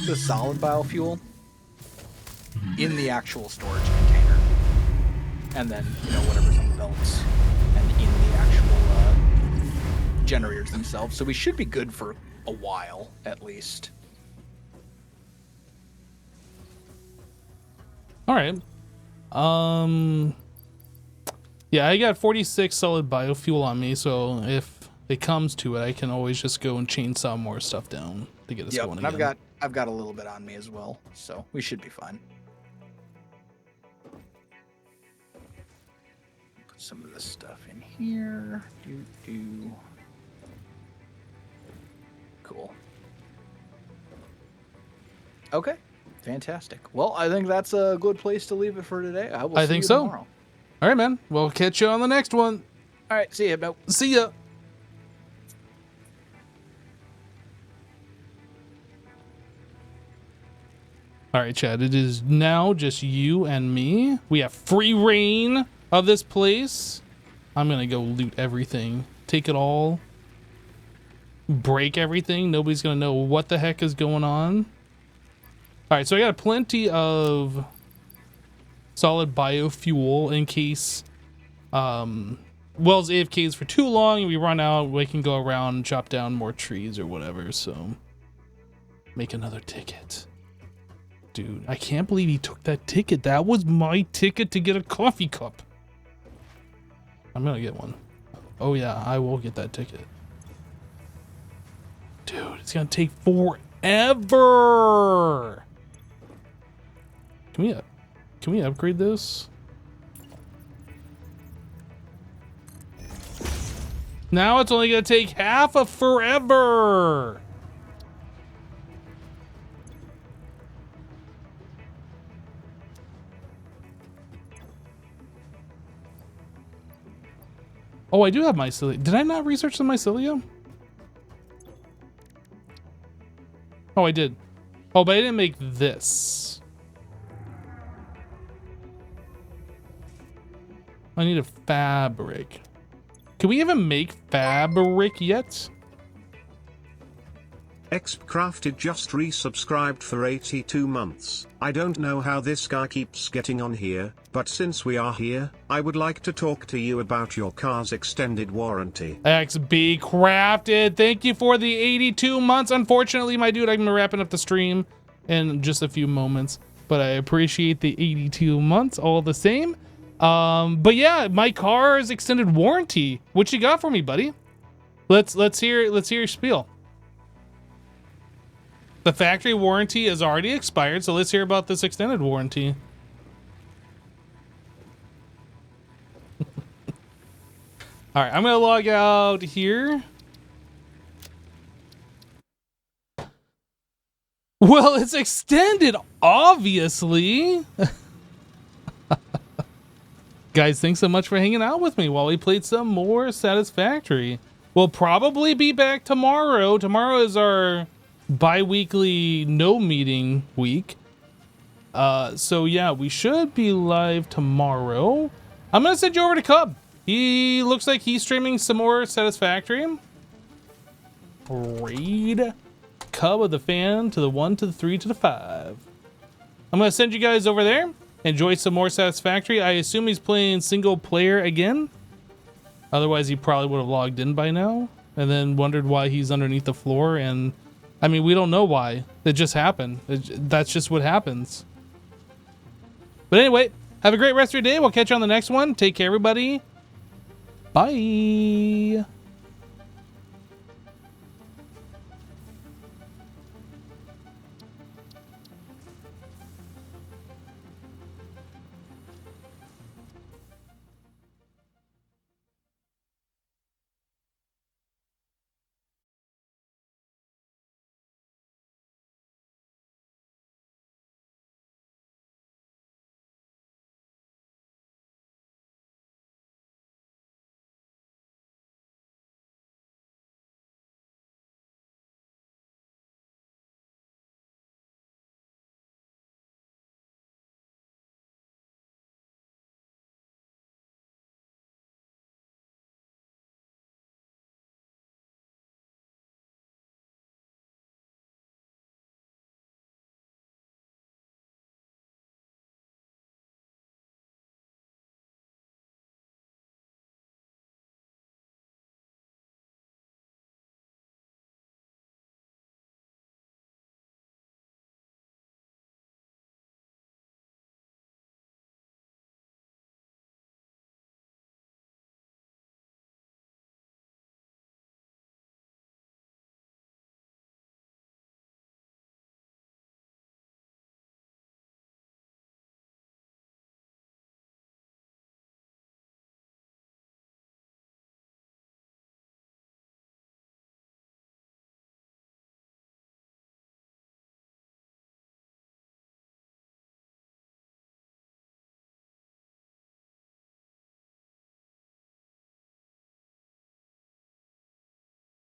The solid biofuel. In the actual storage container. And then, you know, whatever's on the belts. And in the actual generators themselves. So we should be good for a while, at least. All right. Yeah, I got 46 solid biofuel on me, so if it comes to it, I can always just go and chainsaw more stuff down to get us going and again. I've got a little bit on me as well, so we should be fine. Put some of this stuff in here. Cool. Okay. Fantastic. Well, I think that's a good place to leave it for today. I will see think you so. tomorrow. All right, man. We'll catch you on the next one. All right. See you. Nope. See ya. All right, Chad. It is now just you and me. We have free reign of this place. I'm going to go loot everything. Take it all. Break everything. Nobody's going to know what the heck is going on. All right, so I got plenty of solid biofuel in case Wells AFKs for too long and we run out. We can go around and chop down more trees or whatever. So make another ticket. Dude, I can't believe he took that ticket. That was my ticket to get a coffee cup. I'm gonna get one. Oh yeah, I will get that ticket. Dude, it's gonna take forever. Can we upgrade this? Now it's only gonna take half of forever. Oh, I do have mycelium. Did I not research the mycelium? Oh, I did. Oh, but I didn't make this. I need a fabric. Can we even make fabric yet? Xcrafted just resubscribed for 82 months. I don't know how this guy keeps getting on here, but since we are here, I would like to talk to you about your car's extended warranty. XB Crafted, thank you for the 82 months. Unfortunately, my dude, I'm wrapping up the stream in just a few moments, but I appreciate the 82 months all the same. But yeah, my car's extended warranty. What you got for me, buddy? Let's hear your spiel. The factory warranty is already expired, so let's hear about this extended warranty. All right, I'm gonna log out here. Well, it's extended, obviously. Guys, thanks so much for hanging out with me while we played some more Satisfactory. We'll probably be back tomorrow. Tomorrow is our bi-weekly no meeting week. So yeah, we should be live tomorrow. I'm gonna send you over to Cub. He looks like he's streaming some more Satisfactory. Raid Cub of the fan to the 1 to the 3 to the 5. I'm gonna send you guys over there. Enjoy some more Satisfactory. I assume he's playing single player again. Otherwise, he probably would have logged in by now and then wondered why he's underneath the floor. And I mean, we don't know why. It just happened. That's just what happens. But anyway, have a great rest of your day. We'll catch you on the next one. Take care, everybody. Bye.